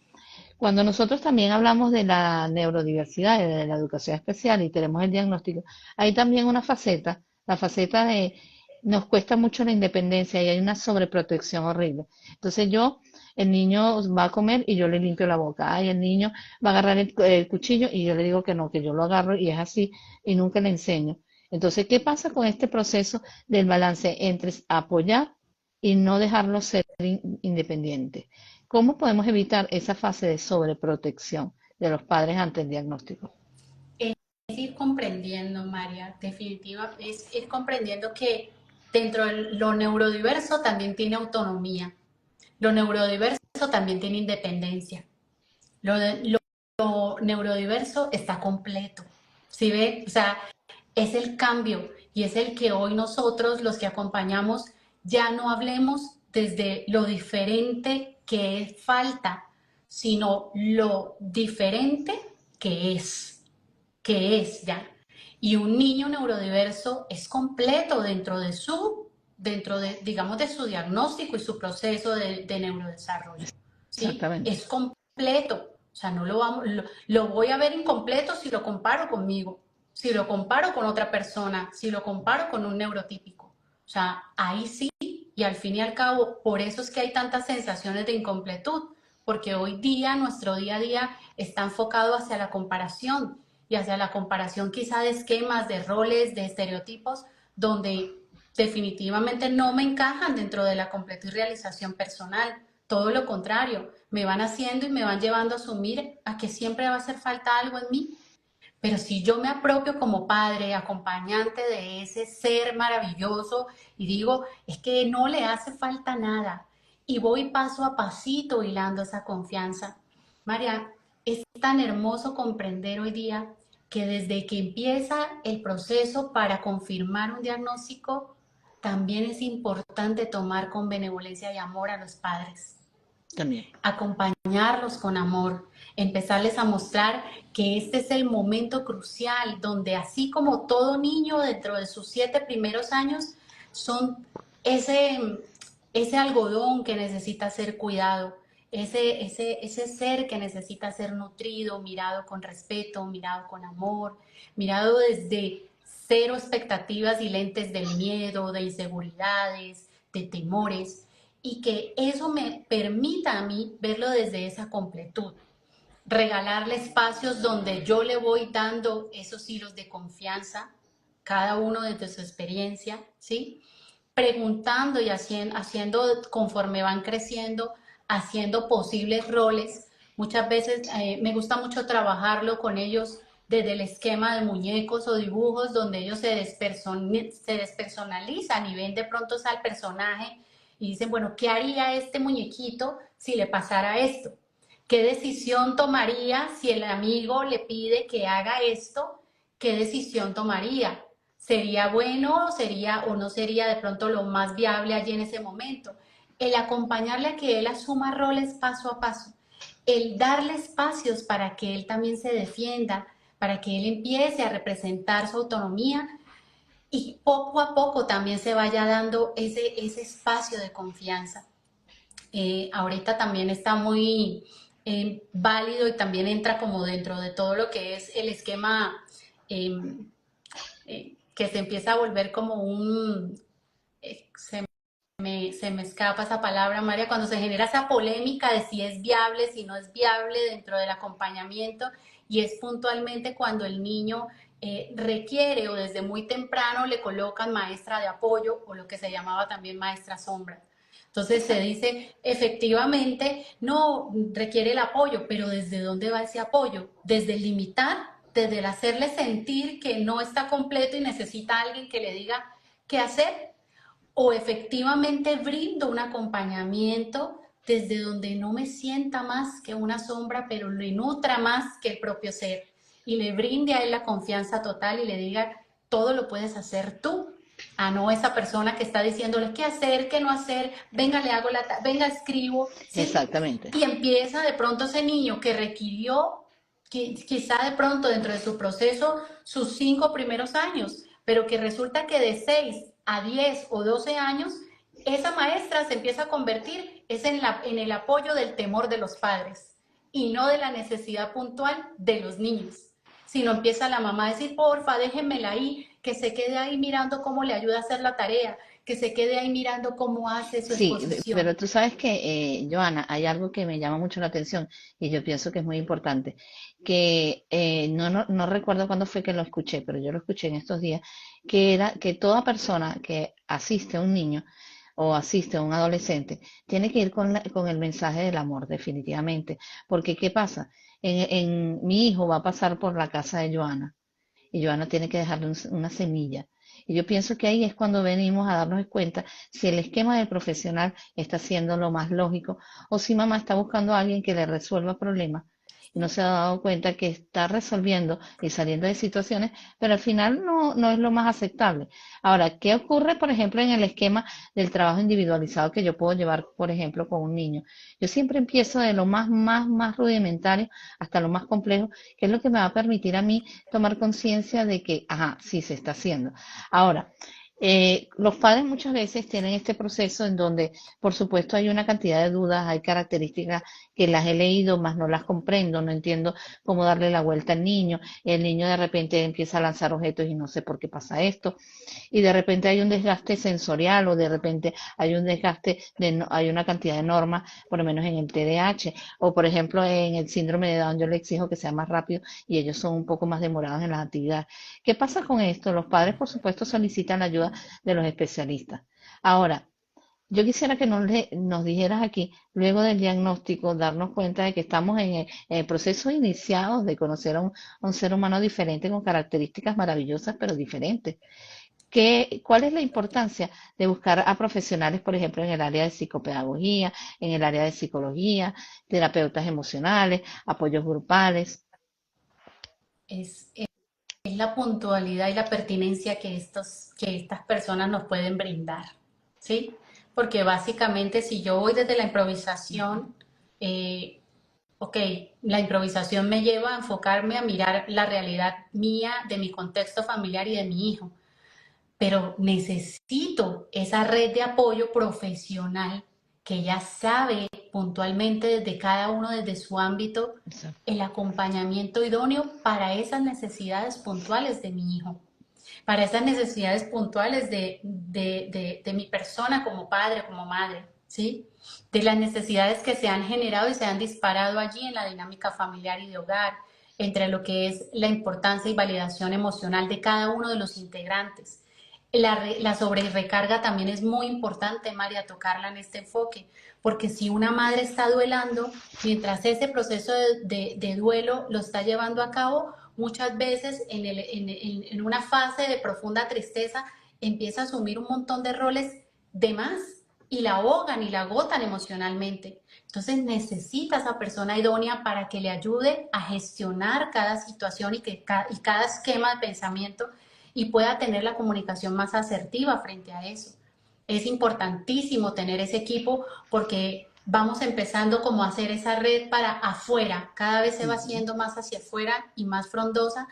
Cuando nosotros también hablamos de la neurodiversidad y de la educación especial y tenemos el diagnóstico, hay también una faceta, la faceta de nos cuesta mucho la independencia y hay una sobreprotección horrible. Entonces el niño va a comer y yo le limpio la boca. Ay, el niño va a agarrar el cuchillo y yo le digo que no, que yo lo agarro y es así y nunca le enseño. Entonces, ¿qué pasa con este proceso del balance entre apoyar y no dejarlo ser independiente? ¿Cómo podemos evitar esa fase de sobreprotección de los padres ante el diagnóstico? Es ir comprendiendo, María, definitiva, es ir comprendiendo que dentro de lo neurodiverso también tiene autonomía, lo neurodiverso también tiene independencia, lo neurodiverso está completo, ¿sí ve? O sea, es el cambio y es el que hoy nosotros, los que acompañamos, ya no hablemos desde lo diferente que es falta, sino lo diferente que es ya. Y un niño neurodiverso es completo dentro de, digamos, de su diagnóstico y su proceso de neurodesarrollo, ¿sí? Exactamente. Es completo. O sea, no lo vamos, lo voy a ver incompleto si lo comparo conmigo, si lo comparo con otra persona, si lo comparo con un neurotípico. O sea, ahí sí, y al fin y al cabo, por eso es que hay tantas sensaciones de incompletud, porque hoy día, nuestro día a día está enfocado hacia la comparación y hacia la comparación quizá de esquemas, de roles, de estereotipos, donde definitivamente no me encajan dentro de la completud y realización personal. Todo lo contrario, me van haciendo y me van llevando a asumir a que siempre va a hacer falta algo en mí. Pero si yo me apropio como padre, acompañante de ese ser maravilloso y digo, es que no le hace falta nada y voy paso a pasito hilando esa confianza. María, es tan hermoso comprender hoy día que desde que empieza el proceso para confirmar un diagnóstico, también es importante tomar con benevolencia y amor a los padres, También. acompañarlos con amor, empezarles a mostrar que este es el momento crucial donde así como todo niño dentro de sus 7 primeros años son ese algodón que necesita ser cuidado, ese ser que necesita ser nutrido, mirado con respeto, mirado con amor, mirado desde cero expectativas y lentes del miedo, de inseguridades, de temores, y que eso me permita a mí verlo desde esa completud. Regalarle espacios donde yo le voy dando esos hilos de confianza, cada uno desde su experiencia, ¿sí? Preguntando y haciendo conforme van creciendo, haciendo posibles roles. Muchas veces me gusta mucho trabajarlo con ellos desde el esquema de muñecos o dibujos donde ellos se despersonalizan y ven de pronto al personaje y dicen, bueno, ¿qué haría este muñequito si le pasara esto? ¿Qué decisión tomaría si el amigo le pide que haga esto? ¿Qué decisión tomaría? ¿Sería bueno sería, o no sería de pronto lo más viable allí en ese momento? El acompañarle a que él asuma roles paso a paso, el darle espacios para que él también se defienda, para que él empiece a representar su autonomía y poco a poco también se vaya dando ese espacio de confianza. Ahorita también está muy válido y también entra como dentro de todo lo que es el esquema que se empieza a volver como se me escapa esa palabra, María, cuando se genera esa polémica de si es viable, si no es viable dentro del acompañamiento, y es puntualmente cuando el niño requiere o desde muy temprano le colocan maestra de apoyo o lo que se llamaba también maestra sombra. Entonces se dice, efectivamente, no requiere el apoyo, pero ¿desde dónde va ese apoyo? Desde el limitar, desde el hacerle sentir que no está completo y necesita a alguien que le diga qué hacer, o efectivamente brindo un acompañamiento desde donde no me sienta más que una sombra, pero le nutra más que el propio ser y le brinde a él la confianza total y le diga, todo lo puedes hacer tú, a no esa persona que está diciéndole qué hacer, qué no hacer, venga, le hago venga, escribo, ¿sí? Exactamente. Y empieza de pronto ese niño que requirió, quizá de pronto dentro de su proceso, sus 5 primeros años, pero que resulta que de 6 a 10 o 12 años, esa maestra se empieza a convertir en el apoyo del temor de los padres. y no de la necesidad puntual de los niños. Si no empieza la mamá a decir, porfa, déjenmela ahí, que se quede ahí mirando cómo le ayuda a hacer la tarea, que se quede ahí mirando cómo hace su Sí, pero exposición. tú sabes que, Joana, hay algo que me llama mucho la atención y yo pienso que es muy importante, que no recuerdo cuándo fue que lo escuché, pero yo lo escuché en estos días, que era que toda persona que asiste a un niño o asiste a un adolescente tiene que ir con el mensaje del amor, definitivamente. Porque, ¿qué pasa? Mi hijo va a pasar por la casa de Joana y Joana tiene que dejarle una semilla. Y yo pienso que ahí es cuando venimos a darnos cuenta si el esquema del profesional está siendo lo más lógico o si mamá está buscando a alguien que le resuelva problemas y no se ha dado cuenta que está resolviendo y saliendo de situaciones, pero al final no es lo más aceptable. Ahora, ¿qué ocurre, por ejemplo, en el esquema del trabajo individualizado que yo puedo llevar, por ejemplo, con un niño? Yo siempre empiezo de lo más rudimentario hasta lo más complejo, que es lo que me va a permitir a mí tomar conciencia de que, ajá, sí se está haciendo. Ahora, los padres muchas veces tienen este proceso en donde, por supuesto, hay una cantidad de dudas, hay características que las he leído, más no las comprendo, no entiendo cómo darle la vuelta al niño. El niño de repente empieza a lanzar objetos y no sé por qué pasa esto. Y de repente hay un desgaste sensorial o de repente hay un desgaste, hay una cantidad de normas, por lo menos en el TDAH, o por ejemplo en el síndrome de Down yo le exijo que sea más rápido y ellos son un poco más demorados en las actividades. ¿Qué pasa con esto? Los padres, por supuesto, solicitan la ayuda de los especialistas. Ahora, yo quisiera que nos dijeras aquí, luego del diagnóstico, darnos cuenta de que estamos en el proceso iniciado de conocer a un ser humano diferente con características maravillosas, pero diferentes. ¿Cuál es la importancia de buscar a profesionales, por ejemplo, en el área de psicopedagogía, en el área de psicología, terapeutas emocionales, apoyos grupales? Es la puntualidad y la pertinencia que estas personas nos pueden brindar, ¿sí? Porque básicamente si yo voy desde la improvisación, eh, ok, la improvisación me lleva a enfocarme a mirar la realidad mía, de mi contexto familiar y de mi hijo, pero necesito esa red de apoyo profesional que ya sabe puntualmente desde cada uno, desde su ámbito, Exacto. el acompañamiento idóneo para esas necesidades puntuales de mi hijo, para esas necesidades puntuales de mi persona como padre, como madre, ¿sí? De las necesidades que se han generado y se han disparado allí en la dinámica familiar y de hogar, entre lo que es la importancia y validación emocional de cada uno de los integrantes. La sobrerecarga también es muy importante, María, tocarla en este enfoque, porque si una madre está duelando, mientras ese proceso de duelo lo está llevando a cabo, muchas veces en una fase de profunda tristeza empieza a asumir un montón de roles de más y la ahogan y la agotan emocionalmente. Entonces necesita esa persona idónea para que le ayude a gestionar cada situación y cada esquema de pensamiento y pueda tener la comunicación más asertiva frente a eso. Es importantísimo tener ese equipo porque vamos empezando como a hacer esa red para afuera, cada vez se va Ujú. haciendo más hacia afuera y más frondosa,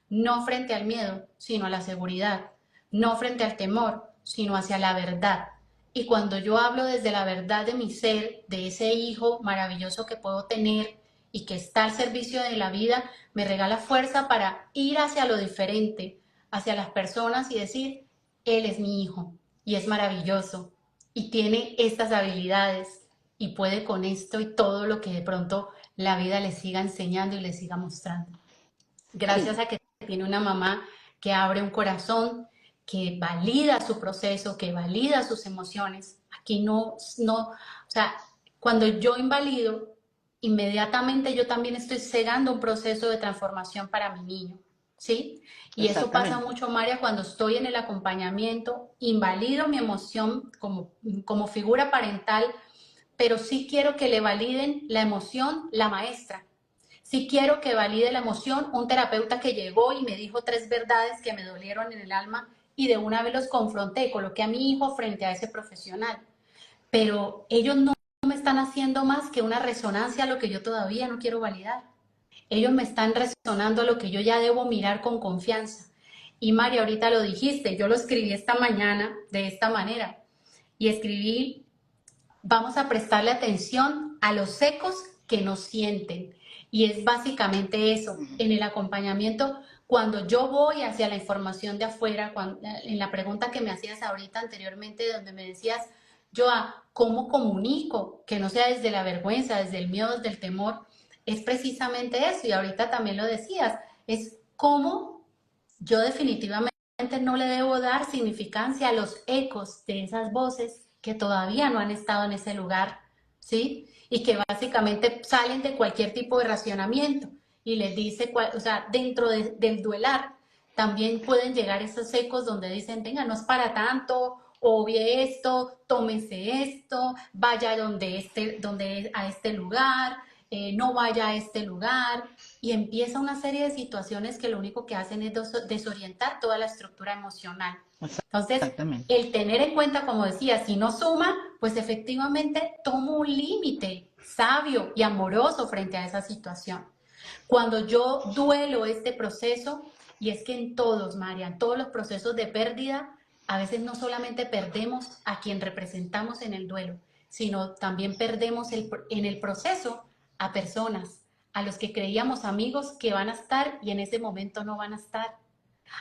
no frente al miedo, sino a la seguridad, no frente al temor, sino hacia la verdad. Y cuando yo hablo desde la verdad de mi ser, de ese hijo maravilloso que puedo tener y que está al servicio de la vida, me regala fuerza para ir hacia lo diferente, hacia las personas y decir, él es mi hijo y es maravilloso y tiene estas habilidades y puede con esto y todo lo que de pronto la vida le siga enseñando y le siga mostrando. Gracias Sí, a que tiene una mamá que abre un corazón, que valida su proceso, que valida sus emociones. Aquí o sea, cuando yo invalido, inmediatamente yo también estoy cegando un proceso de transformación para mi niño, ¿sí? Y eso pasa exactamente. mucho, María, cuando estoy en el acompañamiento, invalido mi emoción como figura parental, pero sí quiero que le validen la emoción la maestra. Sí quiero que valide la emoción un terapeuta que llegó y me dijo 3 verdades que me dolieron en el alma y de una vez los confronté, coloqué a mi hijo frente a ese profesional. Pero ellos no me están haciendo más que una resonancia a lo que yo todavía no quiero validar. Ellos me están resonando a lo que yo ya debo mirar con confianza. Y María, ahorita lo dijiste, yo lo escribí esta mañana de esta manera. Y escribí, vamos a prestarle atención a los ecos que no sienten. Y es básicamente eso, en el acompañamiento, cuando yo voy hacia la información de afuera, en la pregunta que me hacías ahorita anteriormente, donde me decías, yo, ¿cómo comunico? Que no sea desde la vergüenza, desde el miedo, desde el temor, es precisamente eso, y ahorita también lo decías, es cómo yo definitivamente no le debo dar significancia a los ecos de esas voces que todavía no han estado en ese lugar, ¿sí? Y que básicamente salen de cualquier tipo de racionamiento y les dice, o sea, dentro del duelar también pueden llegar esos ecos donde dicen, venga, no es para tanto, obvie esto, tómese esto, vaya donde a este lugar, no vaya a este lugar, y empieza una serie de situaciones que lo único que hacen es desorientar toda la estructura emocional. Entonces, Exactamente. el tener en cuenta, como decía, si no suma, pues efectivamente tomo un límite sabio y amoroso frente a esa situación. Cuando yo duelo este proceso, y es que en todos, María, en todos los procesos de pérdida, a veces no solamente perdemos a quien representamos en el duelo, sino también perdemos en el proceso a personas, a los que creíamos amigos que van a estar y en ese momento no van a estar,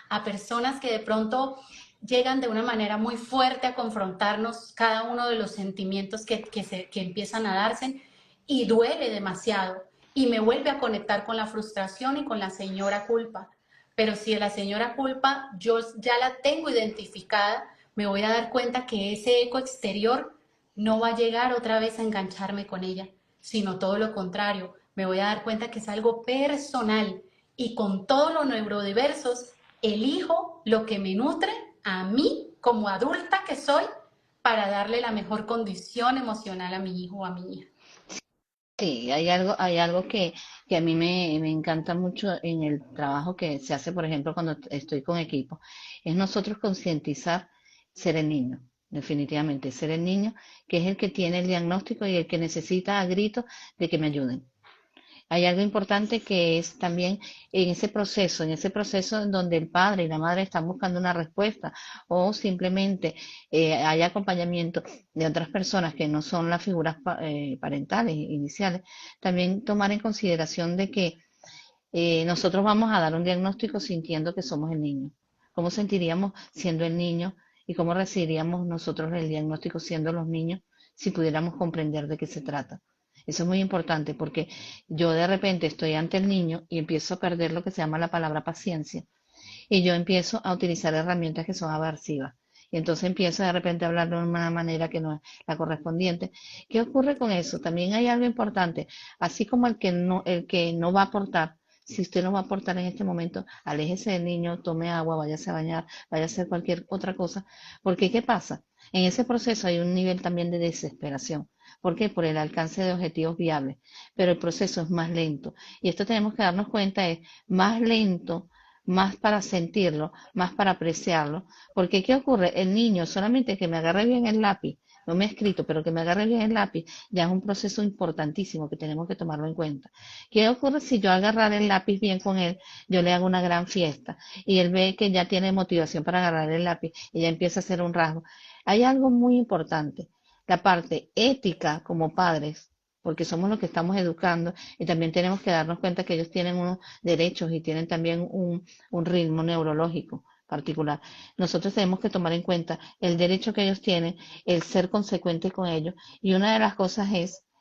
a personas que de pronto llegan de una manera muy fuerte a confrontarnos cada uno de los sentimientos que empiezan a darse y duele demasiado y me vuelve a conectar con la frustración y con la señora culpa. Pero si la señora culpa yo ya la tengo identificada, me voy a dar cuenta que ese eco exterior no va a llegar otra vez a engancharme con ella, sino todo lo contrario. Me voy a dar cuenta que es algo personal y con todos los neurodiversos elijo lo que me nutre a mí como adulta que soy para darle la mejor condición emocional a mi hijo o a mi hija. Sí, hay algo que a mí me encanta mucho en el trabajo que se hace, por ejemplo, cuando estoy con equipo, es nosotros concientizar ser el niño, definitivamente, ser el niño que es el que tiene el diagnóstico y el que necesita a gritos de que me ayuden. Hay algo importante que es también en ese proceso en donde el padre y la madre están buscando una respuesta o simplemente hay acompañamiento de otras personas que no son las figuras parentales iniciales, también tomar en consideración de que nosotros vamos a dar un diagnóstico sintiendo que somos el niño. ¿Cómo sentiríamos siendo el niño y cómo recibiríamos nosotros el diagnóstico siendo los niños si pudiéramos comprender de qué se trata? Eso es muy importante porque yo de repente estoy ante el niño y empiezo a perder lo que se llama la palabra paciencia y yo empiezo a utilizar herramientas que son aversivas. Y entonces empiezo de repente a hablar de una manera que no es la correspondiente. ¿Qué ocurre con eso? También hay algo importante. Así como el que no va a aportar, si usted no va a aportar en este momento, aléjese del niño, tome agua, váyase a bañar, vaya a hacer cualquier otra cosa. Porque ¿qué pasa? En ese proceso hay un nivel también de desesperación. ¿Por qué? Por el alcance de objetivos viables. Pero el proceso es más lento. Y esto tenemos que darnos cuenta, es más lento, más para sentirlo, más para apreciarlo. Porque ¿qué ocurre? El niño, solamente que me agarre bien el lápiz, no me ha escrito, pero que me agarre bien el lápiz, ya es un proceso importantísimo que tenemos que tomarlo en cuenta. ¿Qué ocurre si yo agarrar el lápiz bien con él, yo le hago una gran fiesta y él ve que ya tiene motivación para agarrar el lápiz y ya empieza a hacer un rasgo? Hay algo muy importante, la parte ética como padres, porque somos los que estamos educando y también tenemos que darnos cuenta que ellos tienen unos derechos y tienen también un ritmo neurológico particular. Nosotros tenemos que tomar en cuenta el derecho que ellos tienen, el ser consecuente con ellos. Y una de las cosas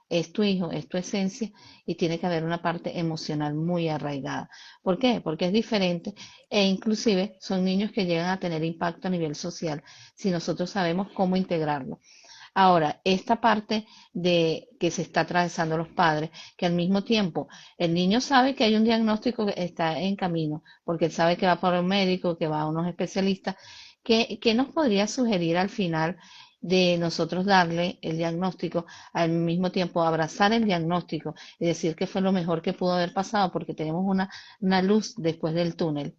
es tu hijo, es tu esencia y tiene que haber una parte emocional muy arraigada. ¿Por qué? Porque es diferente e inclusive son niños que llegan a tener impacto a nivel social si nosotros sabemos cómo integrarlo. Ahora, esta parte de que se está atravesando los padres, que al mismo tiempo el niño sabe que hay un diagnóstico que está en camino, porque él sabe que va por un médico, que va a unos especialistas, ¿qué nos podría sugerir al final de nosotros darle el diagnóstico, al mismo tiempo abrazar el diagnóstico y decir que fue lo mejor que pudo haber pasado, porque tenemos una luz después del túnel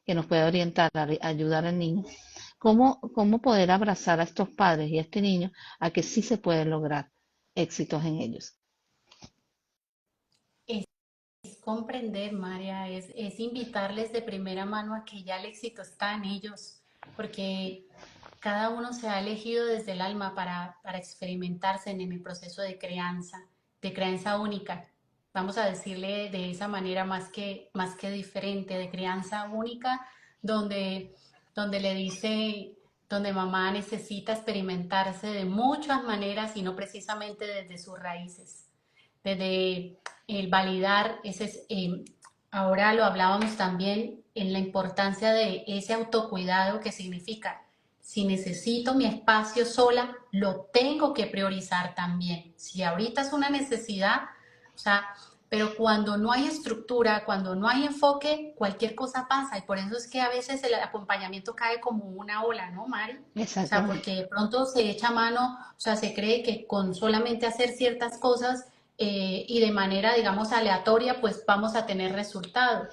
que nos puede orientar, ayudar al niño? ¿Cómo poder abrazar a estos padres y a este niño a que sí se pueden lograr éxitos en ellos? Es comprender, María, es invitarles de primera mano a que ya el éxito está en ellos, porque cada uno se ha elegido desde el alma para experimentarse en el proceso de crianza de crianza única. Vamos a decirle de esa manera más que diferente, de crianza única, donde, donde le dice, donde mamá necesita experimentarse de muchas maneras y no precisamente desde sus raíces, desde el validar ese, ahora lo hablábamos también en la importancia de ese autocuidado que significa, si necesito mi espacio sola, lo tengo que priorizar también. Si ahorita es una necesidad, o sea, pero cuando no hay estructura, cuando no hay enfoque, cualquier cosa pasa y por eso es que a veces el acompañamiento cae como una ola, ¿no, Mari? O sea, Exactamente. porque de pronto se echa mano, o sea, se cree que con solamente hacer ciertas cosas y de manera, digamos, aleatoria, pues vamos a tener resultados.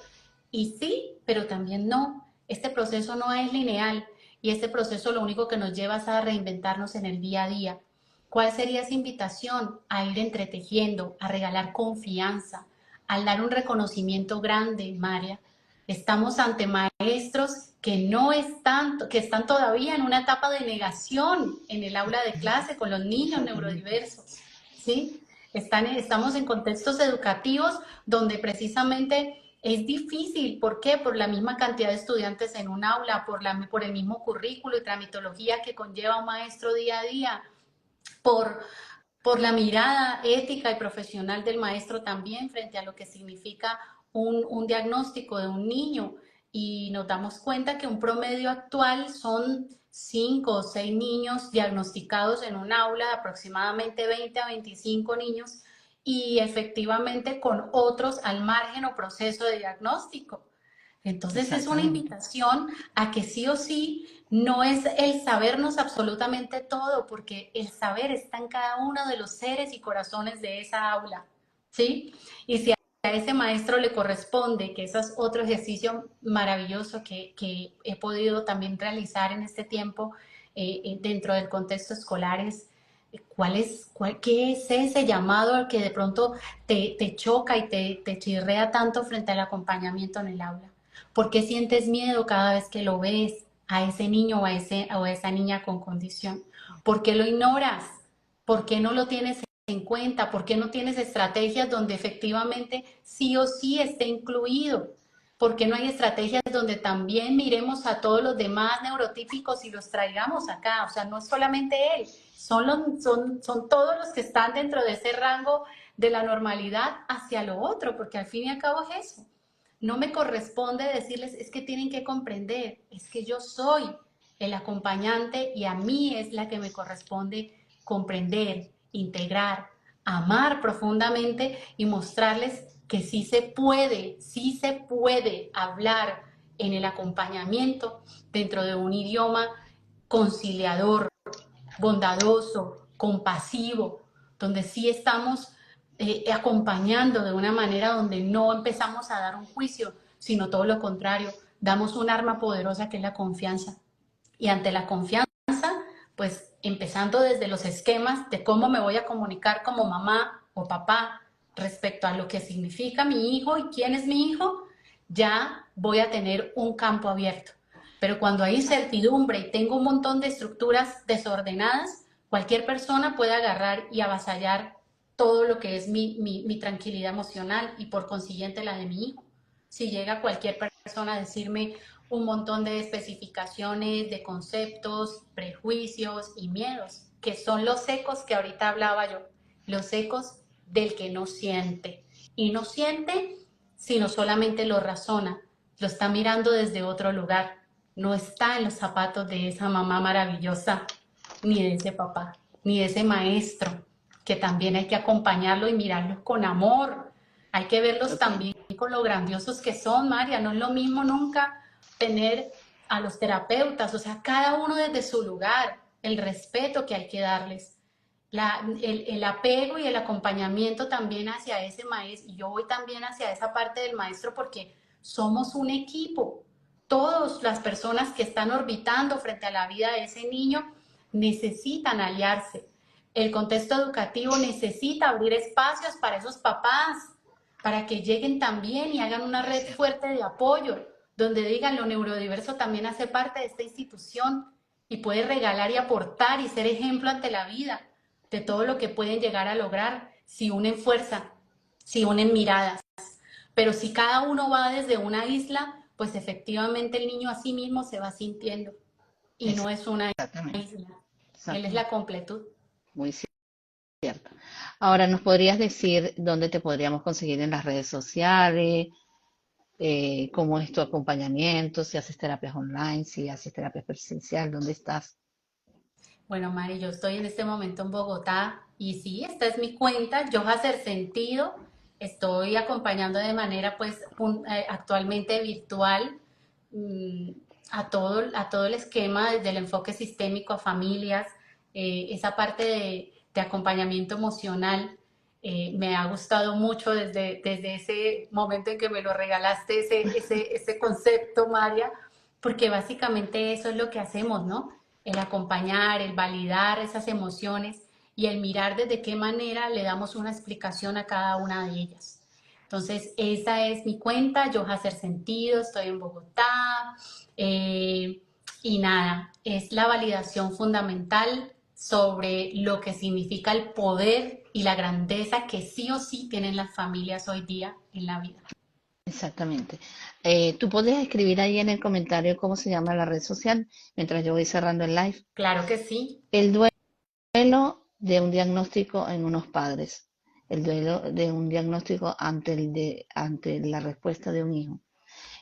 Y sí, pero también no. Este proceso no es lineal y este proceso lo único que nos lleva es a reinventarnos en el día a día. ¿Cuál sería esa invitación? A ir entretejiendo, a regalar confianza, al dar un reconocimiento grande, María. Estamos ante maestros que no están, que están todavía en una etapa de negación en el aula de clase con los niños Exactamente. neurodiversos, ¿sí? Estamos en contextos educativos donde precisamente es difícil. ¿Por qué? Por la misma cantidad de estudiantes en un aula, por el mismo currículo y tramitología que conlleva un maestro día a día, por, por la mirada ética y profesional del maestro también frente a lo que significa un diagnóstico de un niño. Y nos damos cuenta que un promedio actual son 5 o 6 niños diagnosticados en un aula, de aproximadamente 20 a 25 niños, y efectivamente con otros al margen o proceso de diagnóstico. Entonces es una Exactamente. invitación a que sí o sí no es el sabernos absolutamente todo, porque el saber está en cada uno de los seres y corazones de esa aula, ¿sí? Y si a ese maestro le corresponde, que eso es otro ejercicio maravilloso que he podido también realizar en este tiempo dentro del contexto escolar, es qué es ese llamado al que de pronto te choca y te chirrea tanto frente al acompañamiento en el aula. ¿Por qué sientes miedo cada vez que lo ves a ese niño o a esa niña con condición? ¿Por qué lo ignoras? ¿Por qué no lo tienes en cuenta? ¿Por qué no tienes estrategias donde efectivamente sí o sí esté incluido? ¿Por qué no hay estrategias donde también miremos a todos los demás neurotípicos y los traigamos acá? O sea, no es solamente él, son todos los que están dentro de ese rango de la normalidad hacia lo otro, porque al fin y al cabo es eso. No me corresponde decirles, es que tienen que comprender, es que yo soy el acompañante y a mí es la que me corresponde comprender, integrar, amar profundamente y mostrarles que sí se puede hablar en el acompañamiento dentro de un idioma conciliador, bondadoso, compasivo, donde sí estamos acompañando de una manera donde no empezamos a dar un juicio, sino todo lo contrario, damos un arma poderosa que es la confianza. Y ante la confianza, pues empezando desde los esquemas de cómo me voy a comunicar como mamá o papá respecto a lo que significa mi hijo y quién es mi hijo, ya voy a tener un campo abierto. Pero cuando hay incertidumbre y tengo un montón de estructuras desordenadas, cualquier persona puede agarrar y avasallar todo lo que es mi tranquilidad emocional y por consiguiente la de mi hijo. Si llega cualquier persona a decirme un montón de especificaciones, de conceptos, prejuicios y miedos, que son los ecos que ahorita hablaba yo, los ecos del que no siente. Y no siente, sino solamente lo razona, lo está mirando desde otro lugar, no está en los zapatos de esa mamá maravillosa, ni de ese papá, ni de ese maestro, que también hay que acompañarlo y mirarlos con amor. Hay que verlos también con lo grandiosos que son, María. No es lo mismo nunca tener a los terapeutas, o sea, cada uno desde su lugar, el respeto que hay que darles, el apego y el acompañamiento también hacia ese maestro. Y yo voy también hacia esa parte del maestro porque somos un equipo. Todas las personas que están orbitando frente a la vida de ese niño necesitan aliarse. El contexto educativo necesita abrir espacios para esos papás, para que lleguen también y hagan una red fuerte de apoyo, donde digan lo neurodiverso también hace parte de esta institución y puede regalar y aportar y ser ejemplo ante la vida de todo lo que pueden llegar a lograr si unen fuerza, si unen miradas. Pero si cada uno va desde una isla, pues efectivamente el niño a sí mismo se va sintiendo y no es una Exactamente, isla, él es la exactamente. completud. Muy cierto. Ahora, ¿nos podrías decir dónde te podríamos conseguir en las redes sociales? ¿Cómo es tu acompañamiento? Si haces terapias online, si haces terapias presencial, ¿dónde estás? Bueno, Mari, yo estoy en este momento en Bogotá y sí, esta es mi cuenta, Yo Hacer Sentido. Estoy acompañando de manera pues actualmente virtual mm, a todo el esquema desde el enfoque sistémico a familias, esa parte de acompañamiento emocional. Me ha gustado mucho desde ese momento en que me lo regalaste, ese concepto, María, porque básicamente eso es lo que hacemos, ¿no? El acompañar, el validar esas emociones y el mirar desde qué manera le damos una explicación a cada una de ellas. Entonces, esa es mi cuenta, Yo Hacer Sentido, estoy en Bogotá, eh, y nada, es la validación fundamental sobre lo que significa el poder y la grandeza que sí o sí tienen las familias hoy día en la vida. Exactamente. ¿Tú podrías escribir ahí en el comentario cómo se llama la red social mientras yo voy cerrando el live? Claro que sí. El duelo de un diagnóstico en unos padres, el duelo de un diagnóstico ante la respuesta de un hijo.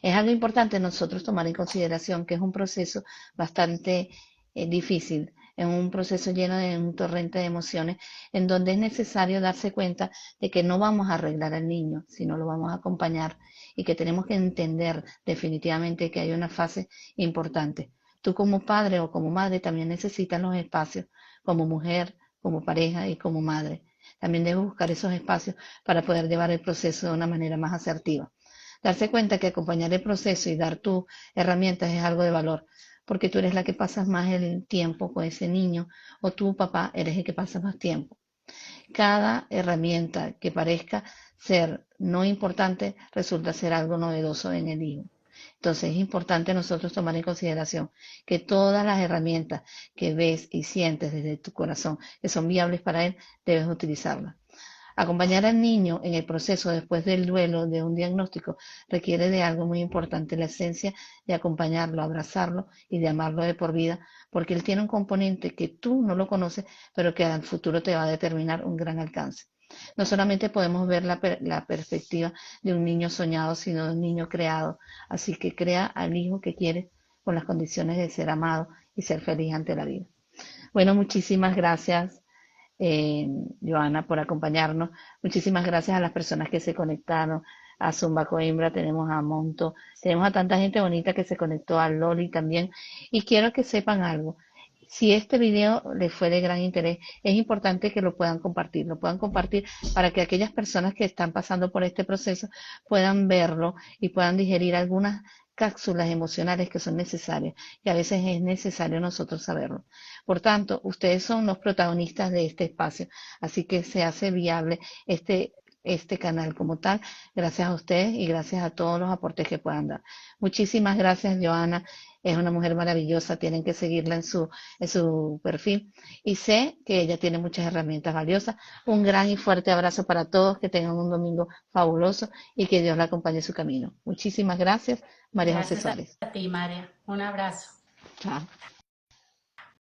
Es algo importante nosotros tomar en consideración que es un proceso bastante difícil, es un proceso lleno de un torrente de emociones en donde es necesario darse cuenta de que no vamos a arreglar al niño, sino lo vamos a acompañar y que tenemos que entender definitivamente que hay una fase importante. Tú como padre o como madre también necesitas los espacios como mujer, como pareja y como madre. También debes buscar esos espacios para poder llevar el proceso de una manera más asertiva. Darse cuenta que acompañar el proceso y dar tus herramientas es algo de valor, porque tú eres la que pasas más el tiempo con ese niño o tú, papá, eres el que pasa más tiempo. Cada herramienta que parezca ser no importante resulta ser algo novedoso en el hijo. Entonces es importante nosotros tomar en consideración que todas las herramientas que ves y sientes desde tu corazón que son viables para él, debes utilizarlas. Acompañar al niño en el proceso después del duelo de un diagnóstico requiere de algo muy importante, la esencia de acompañarlo, abrazarlo y de amarlo de por vida, porque él tiene un componente que tú no lo conoces, pero que al futuro te va a determinar un gran alcance. No solamente podemos ver la perspectiva de un niño soñado, sino de un niño creado. Así que crea al hijo que quieres con las condiciones de ser amado y ser feliz ante la vida. Bueno, muchísimas gracias, Joana, por acompañarnos. Muchísimas gracias a las personas que se conectaron, a Zumba Coimbra, tenemos a Monto, tenemos a tanta gente bonita que se conectó, a Loli también. Y quiero que sepan algo. Si este video les fue de gran interés, es importante que lo puedan compartir para que aquellas personas que están pasando por este proceso puedan verlo y puedan digerir algunas cápsulas emocionales que son necesarias, y a veces es necesario nosotros saberlo. Por tanto, ustedes son los protagonistas de este espacio, así que se hace viable este canal como tal, gracias a ustedes y gracias a todos los aportes que puedan dar. Muchísimas gracias, Joana. Es una mujer maravillosa, tienen que seguirla en su perfil. Y sé que ella tiene muchas herramientas valiosas. Un gran y fuerte abrazo para todos, que tengan un domingo fabuloso y que Dios la acompañe en su camino. Muchísimas gracias, María José Gracias Suárez. a ti, María. Un abrazo. Chao.